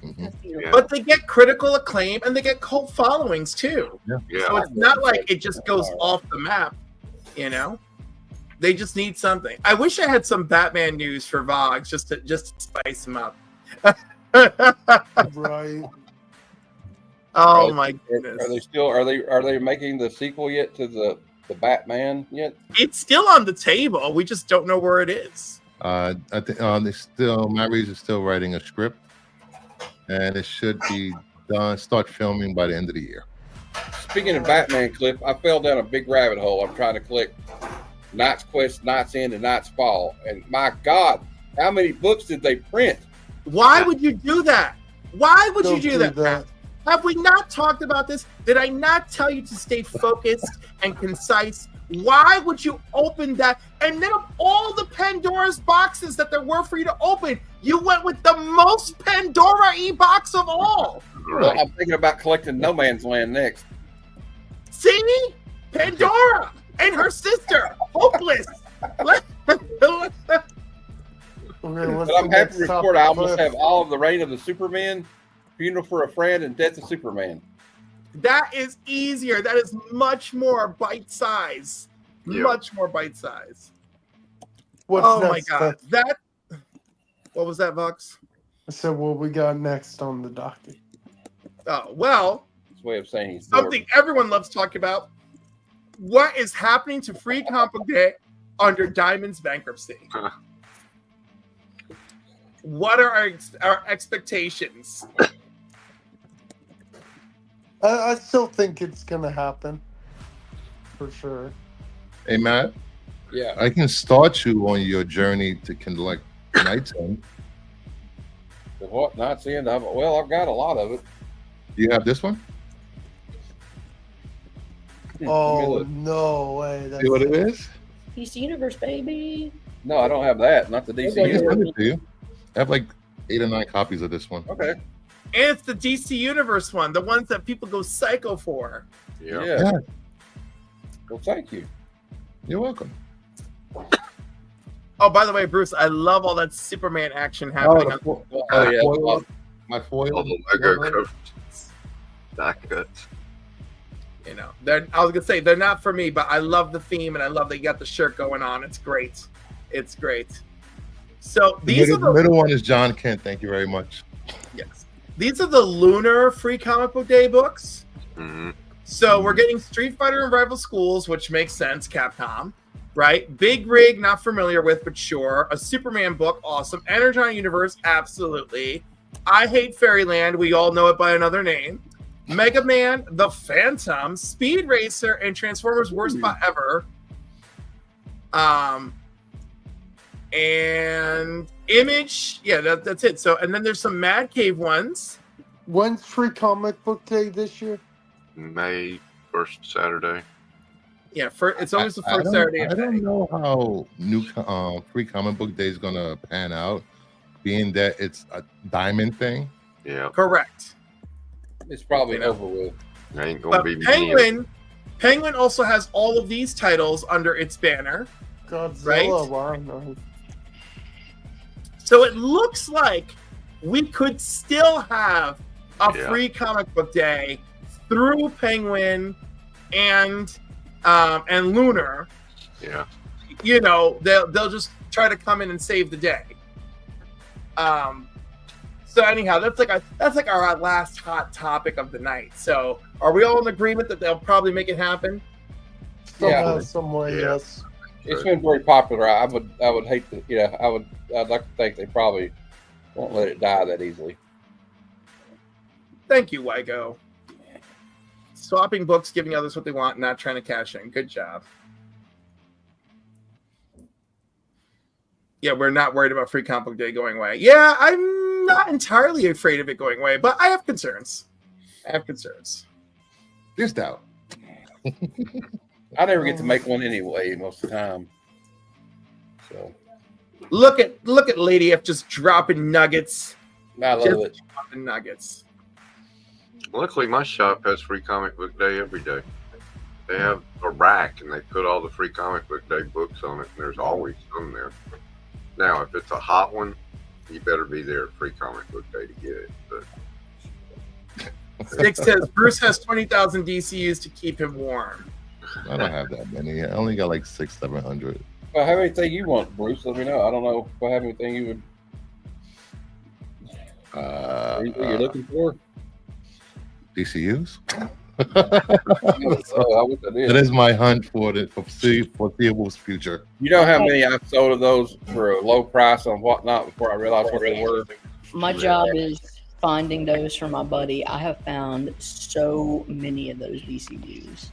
Mhm. Yeah, But they get critical acclaim and they get cult followings too. yeah. So it's not like it just goes off the map, you know. They just need something. I wish I had some Batman news for Vox just to spice them up. Right. Oh my goodness! Are they making the sequel yet to the Batman yet? It's still on the table. We just don't know where it is. I think Matt Reeves is still writing a script, and it should be done. Start filming by the end of the year. Speaking of Batman, Cliff, I fell down a big rabbit hole. I'm trying to click Knight's Quest, Knight's End, and Knight's Fall, and my God, how many books did they print? Why would you do that? Why would Don't you do that? Matt? Have we not talked about this? Did I not tell you to stay focused and concise Why would you open that? And then of all the Pandora's boxes that there were for you to open, you went with the most Pandora-y box of all. Well, I'm thinking about collecting No Man's Land next. See? Pandora and her sister, hopeless. But I'm happy to report I almost have all of the Reign of the Superman, Funeral for a Friend, and Death of Superman. That is easier. That is much more bite size. Yeah. Much more bite size. What's Oh my next? god. That. What was that, Vox? I said, what we got next on the docket? Oh well. It's a way of saying he's bored. Something everyone loves talking about. What is happening to Free Comic Book Day under Diamond's bankruptcy? What are our expectations? I still think it's gonna happen, for sure. Hey, Matt, Yeah. I can start you on your journey to collect Night's End. The what? Not seeing. Well, I've got a lot of it. Do you have this one? Oh no way! See what it is? DC Universe, baby. No, I don't have that. Not the DC. I can send Universe. it to you. I have like 8 or 9 copies of this one. Okay. And it's the DC Universe one, the ones that people go psycho for. Yeah. Yeah. Well, thank you. You're welcome. Oh, by the way, Bruce, I love all that Superman action happening. Oh yeah. Foil, my foil. All the Lego covers, back cuts. You know, I was gonna say they're not for me, but I love the theme and I love that you got the shirt going on. It's great. It's great. So these are The middle one is John Kent. Thank you very much. yes, these are the Lunar Free Comic Book Day books. Mm-hmm. So we're getting Street Fighter and Rival Schools, which makes sense. Capcom, right? Big Rig, not familiar with, but sure. A Superman book, awesome. Energon Universe, absolutely. I Hate Fairyland. We all know it by another name. Mega Man, The Phantom, Speed Racer, and Transformers Worst Spot Ever. And Image, yeah, that's it. So, and then there's some Mad Cave ones. When's Free Comic Book Day this year? May 1st Saturday. Yeah, it's always the I first don't- Saturday I of May. don't know how new Free Comic Book Day is gonna pan out, being that it's a diamond thing. Yeah, Correct. It's probably You know. over with. there ain't gonna But be many. Penguin also has all of these titles under its banner. Godzilla, Right? wow, nice. So it looks like we could still have a Yeah. Free Comic Book Day through Penguin and Lunar. Yeah, You know, they'll just try to come in and save the day. So anyhow, that's like our last hot topic of the night. So are we all in agreement that they'll probably make it happen? Somehow, Yeah. some way, Yeah. yes. It's been very popular. I would hate to. I'd like to think they probably won't let it die that easily. Thank you, Wygo. Swapping books, giving others what they want, not trying to cash in. Good job. Yeah, we're not worried about Free Comic Book Day going away. Yeah, I'm not entirely afraid of it going away, but I have concerns. Just out. I never get to make one anyway most of the time. So Look at Lady F just dropping nuggets. I love Just it. dropping nuggets. luckily my shop has Free Comic Book Day every day. They have a rack and they put all the Free Comic Book Day books on it, and there's always some there. Now, if it's a hot one, you better be there at Free Comic Book Day to get it. But Stick says Bruce has 20,000 DCUs to keep him warm. I don't have that many. I only got like 600-700. If I have anything you want, Bruce, let me know. I don't know if I have anything you would you're looking for. DCUs. I wish I did. That is my hunt for the foreseeable future. You know how many I've sold of those for a low price and whatnot before I realized what they were? My job is finding those for my buddy. I have found so many of those DCUs.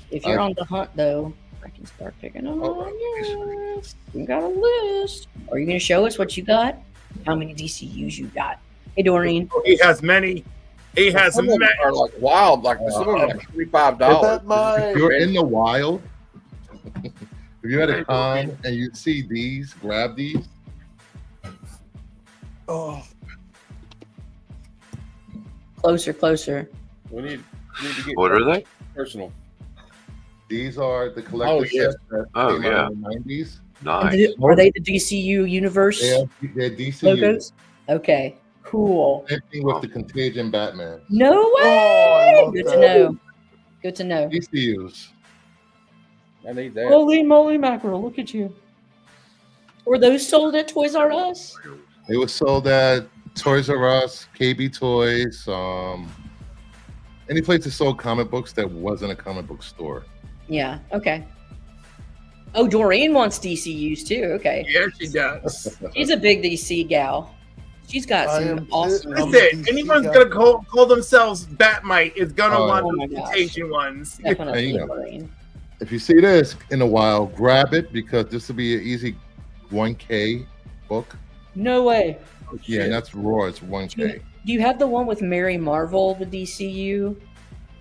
If you're on the hunt, though, I can start picking them up. Yes. We got a list. Are you going to show us what you got? How many DCUs you got? Hey, Doreen. He has many. He has Some of them many. are like wild, like some of them are like Is $35. that my? If you're in the wild, If you're at a con and you see these, grab these. Oh, Closer. We need to get What are they? personal. These are the collector yes. sets that Oh, came yeah. out in the 90s. Nice. Are they the DCU universe They're DCU. logos? Okay, cool. Same thing with the Contagion Batman. No way. I love Good that. to know. Good to know. DCUs. I need that. Holy moly mackerel! Look at you. Were those sold at Toys R Us? It was sold at Toys R Us, KB Toys, any place that sold comic books that wasn't a comic book store. Yeah. Okay. Oh, Doreen wants DCUs too. Okay. Yeah, she does. She's a big DC gal. She's got I some am awesome. too. Listen, DC anyone's guy. gonna call themselves Batmite is gonna want Oh the my gosh. Contagion ones. Definitely There you go. Doreen. If you see this in a while, grab it because this will be an easy 1K book. No way. Yeah, and that's raw. It's 1K. Do you have the one with Mary Marvel, the DCU?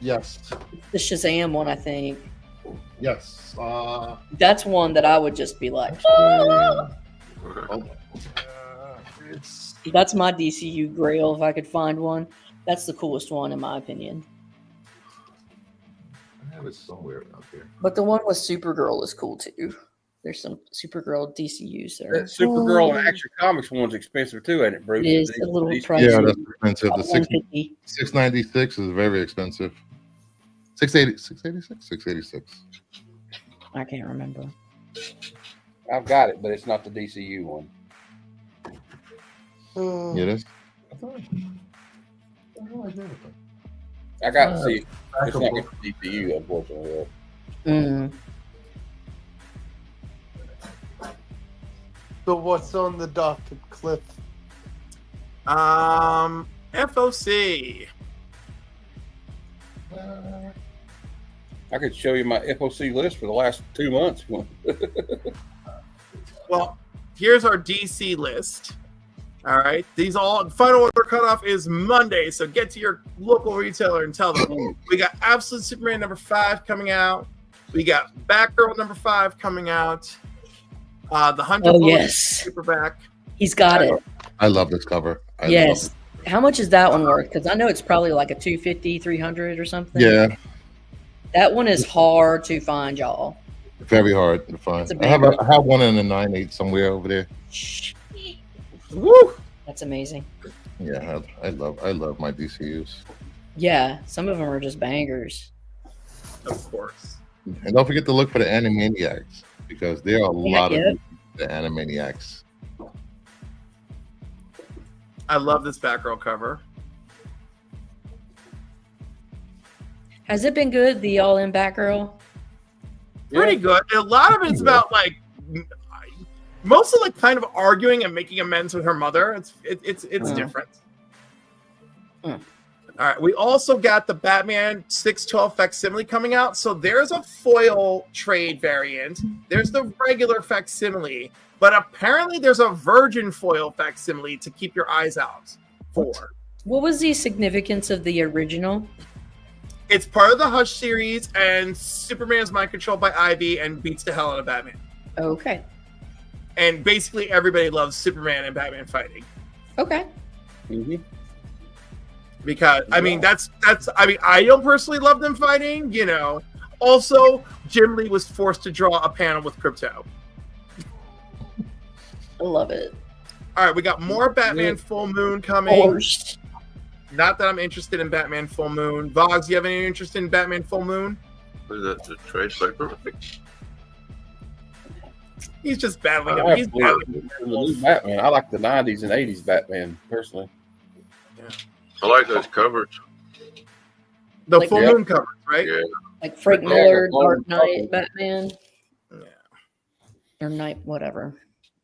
Yes. The Shazam one, I think. Yes. That's one that I would just be like, that's my DCU grail if I could find one. That's the coolest one in my opinion. I have it somewhere out there. But the one with Supergirl is cool too. There's some Supergirl DCUs there. That Supergirl and Action Comics one's expensive too, ain't it, Bruce? It is a little These- pricey. Yeah, that's expensive. About The 150. 696 is very expensive. 686. I can't remember. I've got it, but it's not the DCU one. Yeah, that's. I got to see. It's not with the DCU, unfortunately. Mm. So what's on the docket, Cliff? FOC. I could show you my FOC list for the last 2 months. Well, here's our DC list. All right, these all final order cutoff is Monday, so get to your local retailer and tell them. We got Absolute Superman number 5 coming out. We got Batgirl number 5 coming out. The Hunter Oh, Bullet yes. Superback. He's got it. I love this cover. I Yes. love How much is that one worth? Because I know it's probably like a 250, 300 or something. it. Yeah, That one is hard to find, y'all. very hard to find. It's a I have banger. I have one in a 9.8 somewhere over there. Woo! That's amazing. Yeah, I love my DCUs. Yeah, some of them are just bangers. Of course. And don't forget to look for the Animaniacs because there are a lot yeah. of the Animaniacs. I love this Batgirl cover. Has it been good, the All In Batgirl? Pretty good. A lot of it's about like mostly like kind of arguing and making amends with her mother. It's different. Hmm. All right. We also got the Batman 612 facsimile coming out. So there's a foil trade variant. There's the regular facsimile, but apparently there's a virgin foil facsimile to keep your eyes out for. What was the significance of the original? It's part of the Hush series, and Superman is mind controlled by Ivy and beats the hell out of Batman. Okay. And basically everybody loves Superman and Batman fighting. Okay. Mm-hmm. Because I mean that's I mean I don't personally love them fighting, you know. Also, Jim Lee was forced to draw a panel with Krypto. I love it. All right, we got more Batman Full Moon coming. Forced. Not that I'm interested in Batman Full Moon. Vogs, you have any interest in Batman Full Moon? What is that? The trade paper? He's just battling him. I He's believe battling the new Batman. I like the 90s and 80s Batman personally. I like those covers. the Like- Full Yeah. Moon covers, right? Yeah. Like Frank Yeah, Miller, the Dark long Knight, cover. Batman, Yeah. or Night, whatever.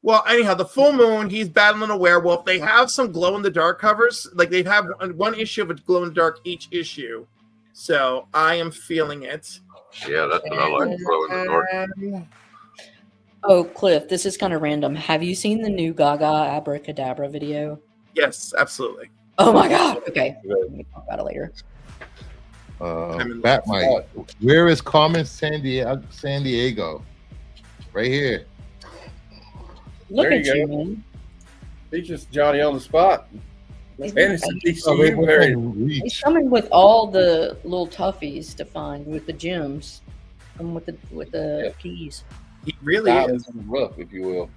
Well, anyhow, the Full Moon, he's battling a werewolf. They have some glow in the dark covers. Like they have one issue of a glow in the dark each issue. So I am feeling it. Yeah, that's what I like. Glow in the dark. Oh, Cliff, this is kind of random. Have you seen the new Gaga Abracadabra video? Yes, absolutely. Oh my God. Okay. We can talk about it later. I'm in Batmite. Where is Carmen San Diego? right here. Look There at you you, go. man. He's just Johnny on the spot. He's, And it's a Oh, they DCU very. he's reach. coming with all the little toughies to find with the gems. Come with the keys. He really Diamonds is. in the rough, if you will.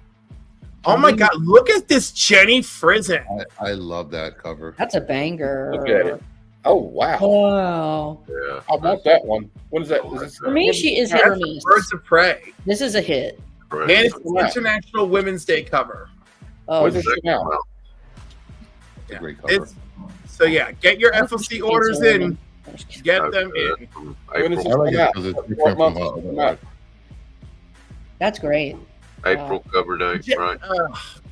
Oh my God! Look at this Jenny Frizen. I love that cover. That's a banger. Look at it. Oh wow! Wow. Yeah. I want that one. What is that? Is this, For me, what she is hit or That's miss. Birds of Prey, This is a hit. Right. and it's an International Women's Day cover. Oh, When's this come out? It's Yeah. a great cover. So yeah, get your FLC orders in. Get them That's, in. from When is April, I like it out? because it's What different from month is it other. out? That's great. April cover date, Yeah, right?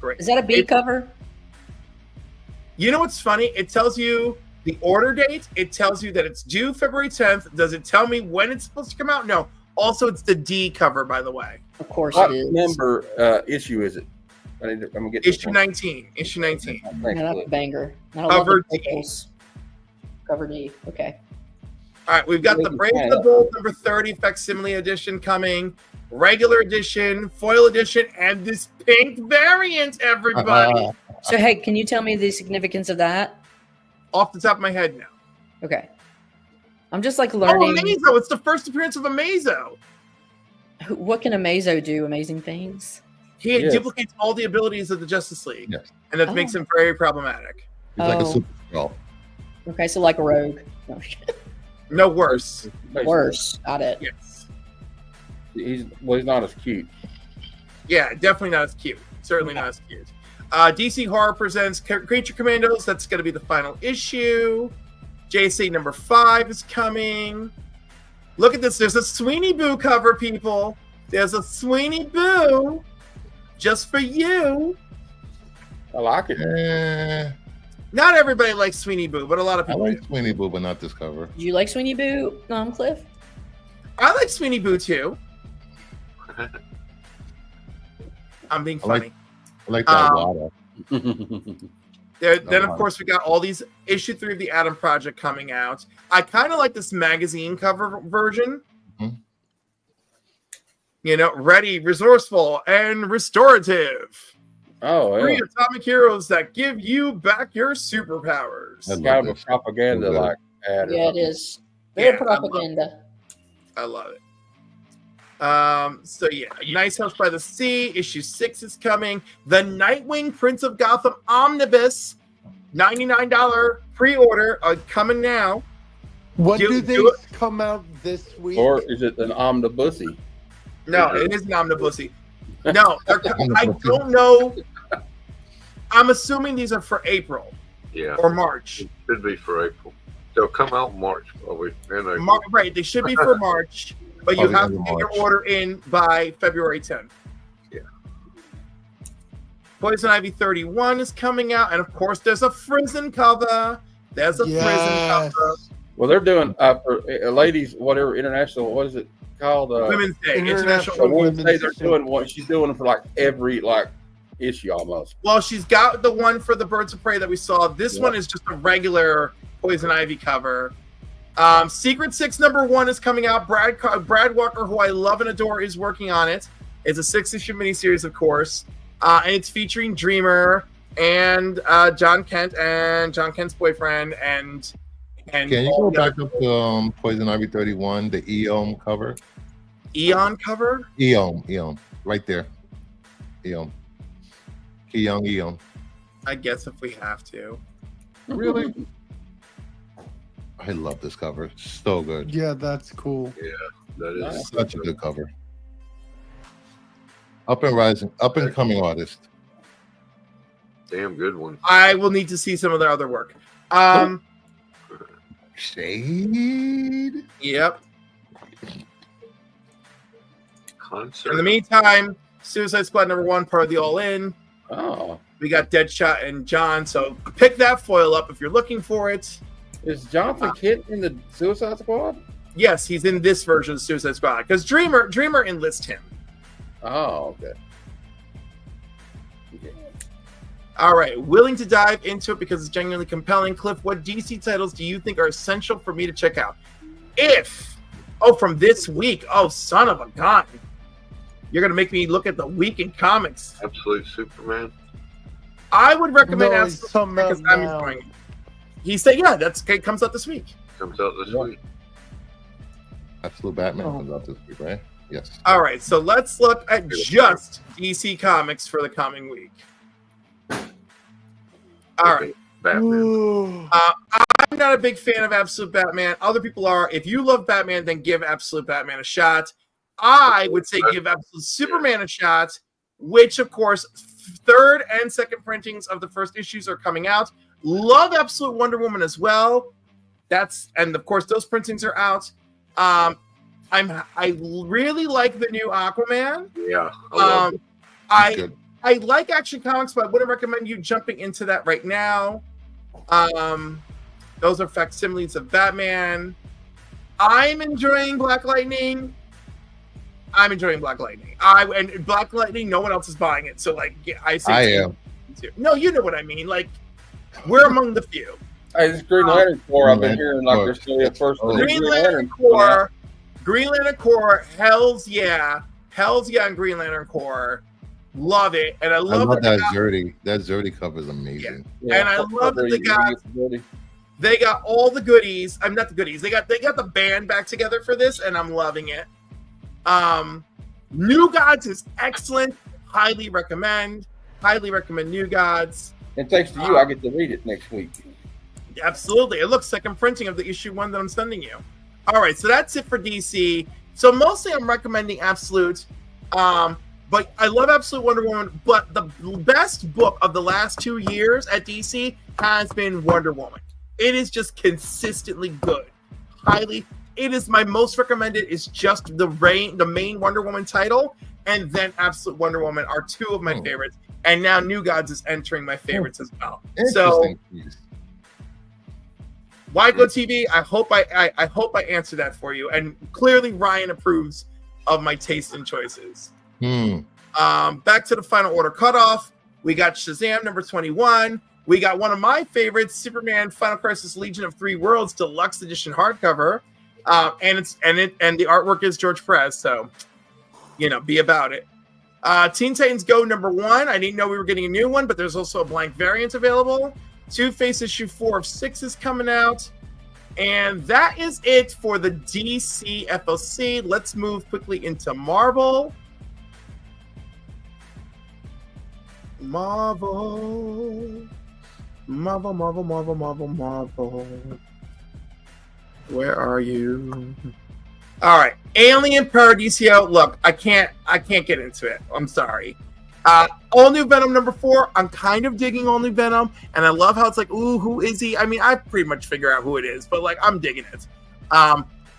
great. Is that a B cover? You know what's funny? It tells you the order date. It tells you that it's due February 10th. Does it tell me when it's supposed to come out? No. Also, it's the D cover, by the way. Of course What it is. number issue is it? I'm gonna get this Issue one. 19. Issue 19. Thanks, Yeah, that's a Flip. banger. I love Cover the D. purples. Cover D. Okay. All right, we've got the Brave the Bold number 30 facsimile edition coming, regular edition, foil edition, and this pink variant, everybody. So, hey, can you tell me the significance of that? Off the top of my head now. Okay. I'm just like Oh, learning. Amazo. It's the first appearance of Amazo. What can Amazo do? Amazing things. He Yes. duplicates all the abilities of the Justice League, Yes. and that Oh. makes him very problematic. He's like a Oh. super skull. Okay, so like a rogue. No, No worse. Basically. worse. Got it. Yes. He's not as cute. Yeah, definitely not as cute. Certainly not as cute. DC Horror presents Creature Commandos. That's going to be the final issue. JC number 5 is coming. Look at this. There's a Sweeney Boo cover, people. There's a Sweeney Boo just for you. I like it. Eh, Not everybody likes Sweeney Boo, but a lot of I people like do. Sweeney Boo, but not this cover. Do you like Sweeney Boo, Cliff? I like Sweeney Boo too. I'm being I like- funny. I like that Um, water. Then, of wow. course, we got all these issue 3 of the Atom Project coming out. I kind of like this magazine cover version. Mhm. You know, ready, resourceful, and restorative. Oh, Three yeah. atomic heroes that give you back your superpowers. I It's kind of a this. propaganda Okay. like ad. or Yeah, it something. is. Very Yeah, propaganda. I love it. So yeah, Nice House by the Sea, issue 6 is coming. The Nightwing Prince of Gotham Omnibus, $99 pre-order, coming now. When Do- do they do it. come out this week? Or is it an omnibussy? No, it is an omnibusy. No, I don't know. I'm assuming these are for April Yeah, or March. it should be for April. They'll come out in March, probably. In April. Right, they should be for March, but you Probably have to end get of your March. order in by February 10th. Yeah. Poison Ivy 31 is coming out, and of course, there's a Frizen cover. There's a Frizen Yes. cover. Well, they're doing for ladies, whatever international. What is it called? Women's Day, International International. Women's Day. Women's They're Day. doing one. She's doing them for like every issue almost. Well, she's got the one for the Birds of Prey that we saw. This Yeah. one is just a regular Poison Ivy cover. Secret 6 number 1 is coming out. Brad Walker, who I love and adore, is working on it. It's a 6-issue miniseries, of course, and it's featuring Dreamer and John Kent and John Kent's boyfriend and. Can you all go the back up to Poison Ivy 31, the Eom cover? Eon cover? Eom, right there. Eom. Young Eom. I guess if we have to. Really? I love this cover. So good. Yeah, that's cool. That is Such a good cover. Up and coming artist. damn good one. I will need to see some of their other work. Shade. Yep. Concert. In the meantime, Suicide Squad number 1, part of the All In. Oh, We got Deadshot and John, so pick that foil up if you're looking for it. is Jonathan Kent in the Suicide Squad? Yes, he's in this version of Suicide Squad because Dreamer enlists him. Oh, okay. All right, willing to dive into it because it's genuinely compelling. Cliff, what DC titles do you think are essential for me to check out? From this week, son of a gun. You're going to make me look at the week in comics. Absolute Superman. I would recommend No, he's Absolute talking because about I'm now. enjoying it. He said, yeah, it comes out this week. Comes out this week. Absolute Batman Oh. comes out this week, right? Yes. All right, so let's look at just DC Comics for the coming week. All right. Batman. Ooh. I'm not a big fan of Absolute Batman. Other people are. If you love Batman, then give Absolute Batman a shot. I would say give Absolute Superman a shot, which, of course, third and second printings of the first issues are coming out. Love Absolute Wonder Woman as well. And of course, those printings are out. I really like the new Aquaman. Yeah. I love it. Good. I like Action Comics, but I wouldn't recommend you jumping into that right now. Those are facsimiles of Batman. I'm enjoying Black Lightning. And Black Lightning, no one else is buying it. So, like, I say, I am. No, you know what I mean. Like, we're among the few. Hey, this Green Lantern Corps, I've been hearing like there's still the first Green Lantern Corps, Hell's yeah, and Green Lantern Corps. Love it, and I love that Zerdy. That Zerdy cover is amazing. Yeah, and I love that they got all the goodies. I'm not the goodies. They got the band back together for this, and I'm loving it. New Gods is excellent. Highly recommend New Gods. And thanks to you, I get to read it next week. Absolutely. It looks second printing of the issue 1 that I'm sending you. All right, so that's it for DC. So mostly I'm recommending Absolute. But I love Absolute Wonder Woman, but the best book of the last 2 years at DC has been Wonder Woman. It is just consistently good. It is my most recommended is just the main Wonder Woman title, and then Absolute Wonder Woman are 2 of my favorites. And now New Gods is entering my favorites as well. So Wyco TV, I hope I answered that for you. And clearly Ryan approves of my taste and choices. Back to the Final Order cutoff. We got Shazam number 21. We got one of my favorites, Superman Final Crisis Legion of 3 Worlds Deluxe Edition hardcover. And the artwork is George Perez, so be about it. Teen Titans Go number 1. I didn't know we were getting a new one, but there's also a blank variant available. Two-Face issue 4 of 6 is coming out. And that is it for the DC FLC. Let's move quickly into Marvel. Marvel. Where are you? All right, Alien Paradiso. Look, I can't get into it. I'm sorry. All New Venom number 4. I'm kind of digging All New Venom, and I love how it's like, ooh, who is he? I mean, I pretty much figure out who it is, but like, I'm digging it.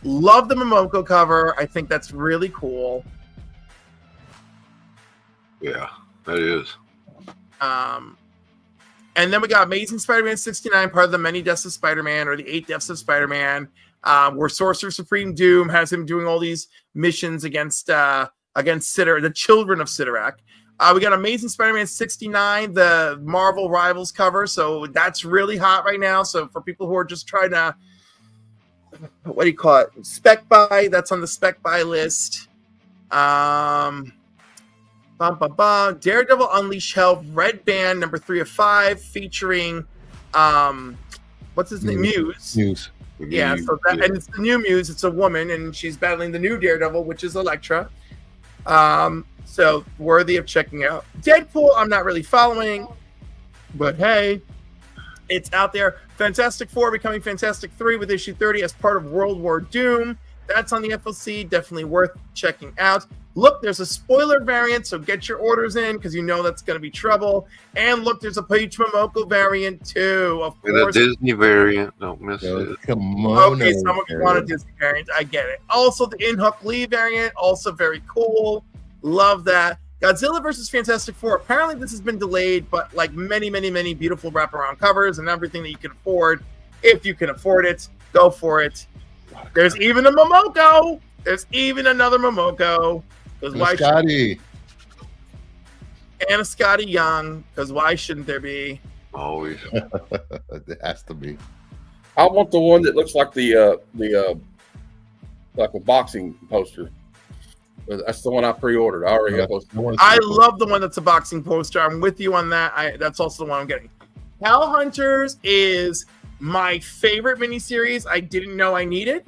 Love the Momoko cover. I think that's really cool. Yeah, that is. And then we got Amazing Spider-Man 69, part of the Many Deaths of Spider-Man, or the 8 Deaths of Spider-Man, where Sorcerer Supreme Doom has him doing all these missions against the children of Sidorak. We got Amazing Spider-Man 69, the Marvel Rivals cover, so that's really hot right now. So for people who are just trying to, spec buy, that's on the spec buy list. Daredevil Unleash Hell Red Band number 3 of 5 featuring what's his name? Muse. Yeah, so that, and it's the new Muse. It's a woman, and she's battling the new Daredevil, which is Elektra. So worthy of checking out. Deadpool, I'm not really following, but hey, it's out there. Fantastic Four becoming Fantastic 3 with issue 30 as part of World War Doom. That's on the FLC. Definitely worth checking out. Look, there's a spoiler variant, so get your orders in because you know that's going to be trouble. And look, there's a Peach Momoko variant too. Of course, a Disney variant. Don't miss it. Come on. Okay, some of you want a Disney variant. I get it. Also, the In-Hook Lee variant, also very cool. Love that. Godzilla versus Fantastic Four. Apparently, this has been delayed, but like many, many, many beautiful wraparound covers and everything that you can afford. If you can afford it, go for it. There's even a Momoko. There's even another Momoko. And a Scotty. And a Scotty Young, because why shouldn't there be? Always. It has to be. I want the one that looks like the like a boxing poster. But that's the one I pre-ordered. I already have those. I love the one that's a boxing poster. I'm with you on that. That's also the one I'm getting. Hell Hunters is my favorite miniseries. I didn't know I needed.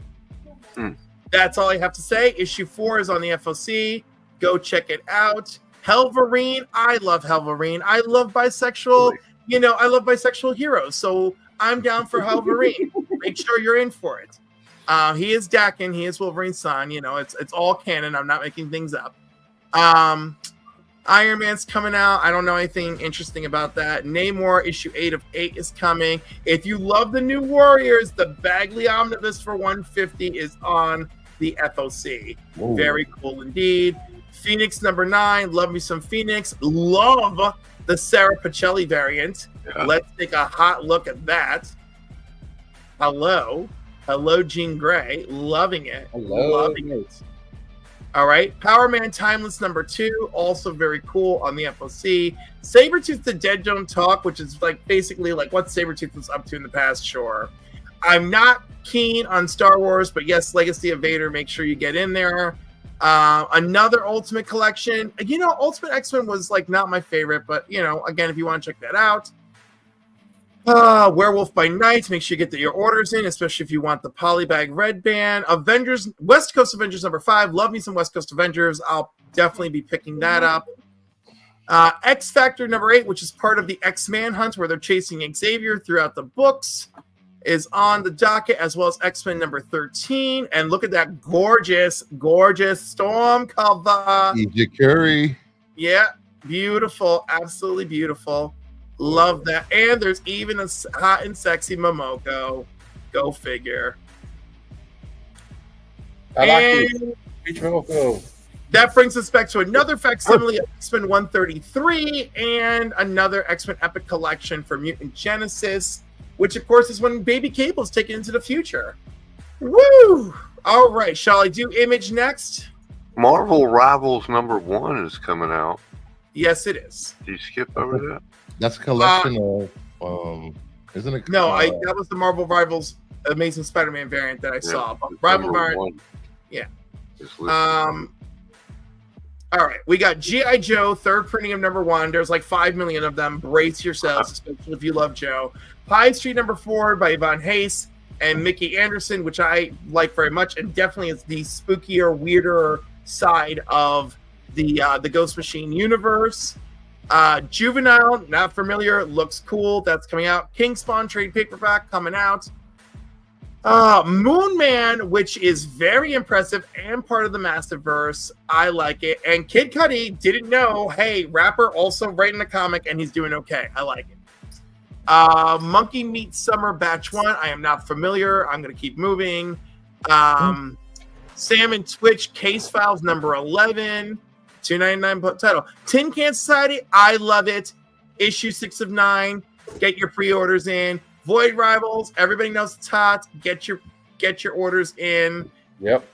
That's all I have to say. Issue 4 is on the FOC. Go check it out. Helverine. I love Helverine. I love bisexual. I love bisexual heroes. So I'm down for Helverine. Make sure you're in for it. He is Dakin. He is Wolverine's son. It's all canon. I'm not making things up. Iron Man's coming out. I don't know anything interesting about that. Namor issue 8 of 8 is coming. If you love the New Warriors, the Bagley Omnibus for 150 is on the FOC. Whoa. Very cool indeed. Phoenix number 9. Love me some Phoenix. Love the Sarah Pacelli variant. Yeah. Let's take a hot look at that. Hello, Jean Grey. Loving it. Loving it. All right. Power Man Timeless number 2. Also very cool on the FOC. Sabretooth the Dead Don't Talk, which is basically what Sabretooth was up to in the past. Sure. I'm not keen on Star Wars, but yes, Legacy of Vader. Make sure you get in there. Another Ultimate Collection. Ultimate X-Men was not my favorite, but again, if you want to check that out. Werewolf by Night. Make sure you get your orders in, especially if you want the Polybag Red Band. Avengers, West Coast Avengers number 5. Love me some West Coast Avengers. I'll definitely be picking that up. X Factor number 8, which is part of the X-Man hunt where they're chasing Xavier throughout the books, is on the docket, as well as X-Men number 13. And look at that gorgeous Storm cover. E.J. Curry. Yeah, beautiful. Absolutely beautiful. Love that. And there's even a hot and sexy Momoko. Go figure. And that brings us back to another facsimile of X-Men 133 and another X-Men Epic Collection for Mutant Genesis, which, of course, is when Baby Cable's taken into the future. Woo! All right. Shall I do Image next? Marvel Rivals number 1 is coming out. Yes, it is. Did you skip over that? That's a collection of, isn't it? No, that was the Marvel Rivals Amazing Spider-Man variant that I saw. But Rival variant. Yeah. All right. We got G.I. Joe, third printing of number 1. There's 5 million of them. Brace yourselves, especially if you love Joe. Pie Street number 4 by Yvonne Hayes and Mickey Anderson, which I like very much, and definitely is the spookier, weirder side of the Ghost Machine universe. Juvenile, not familiar, looks cool. That's coming out. King Spawn trade paperback coming out. Moon Man, which is very impressive and part of the Massiveverse. I like it. And Kid Cudi didn't know, hey, rapper also writing a comic and he's doing okay. I like it. Monkey Meat Summer Batch 1. I am not familiar. I'm going to keep moving. Sam and Twitch Case Files number 11. $2.99 title. Tin Can Society. I love it. Issue 6 of 9. Get your pre-orders in. Void Rivals. Everybody knows it's hot. Get your orders in. Yep.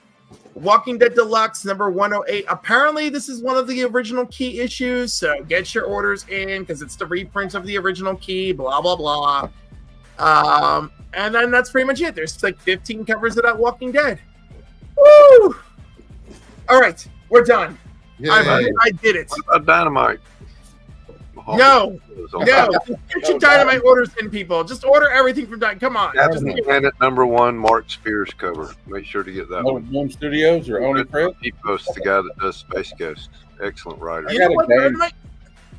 Walking Dead Deluxe number 108. Apparently, this is one of the original key issues, so get your orders in because it's the reprint of the original key. Blah blah blah. And then that's pretty much it. There's 15 covers of that Walking Dead. Woo! All right, we're done. I did it. What about Dynamite? No. Get your Dynamite orders in, people. Just order everything from Dynamite. Come on. That's Planet number 1, Mark Spears cover. Make sure to get that one. Moon Studios or Only Press? He posts the guy that does Space Ghost. Excellent writer. You know what, Dynamite?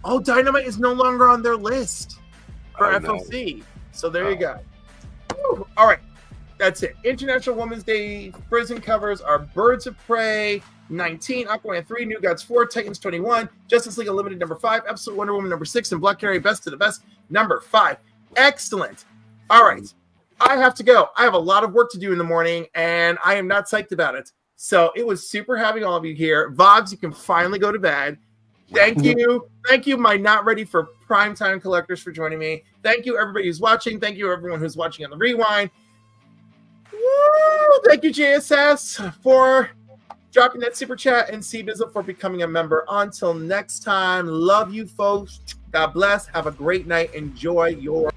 Oh, Dynamite is no longer on their list for FOC. So there you go. Woo. All right. That's it. International Women's Day prison covers are Birds of Prey 19, Aquaman 3, New Gods 4, Titans 21, Justice League Unlimited number 5, Absolute Wonder Woman number 6, and Black Canary Best of the Best number 5. Excellent. All right. I have to go. I have a lot of work to do in the morning, and I am not psyched about it. So it was super having all of you here. Vogs, you can finally go to bed. Thank you. Thank you, my not ready for primetime collectors, for joining me. Thank you, everybody who's watching. Thank you, everyone who's watching on the rewind. Woo! Thank you, JSS, for dropping that super chat, and CBizzle for becoming a member. Until next time, love you folks. God bless. Have a great night. Enjoy your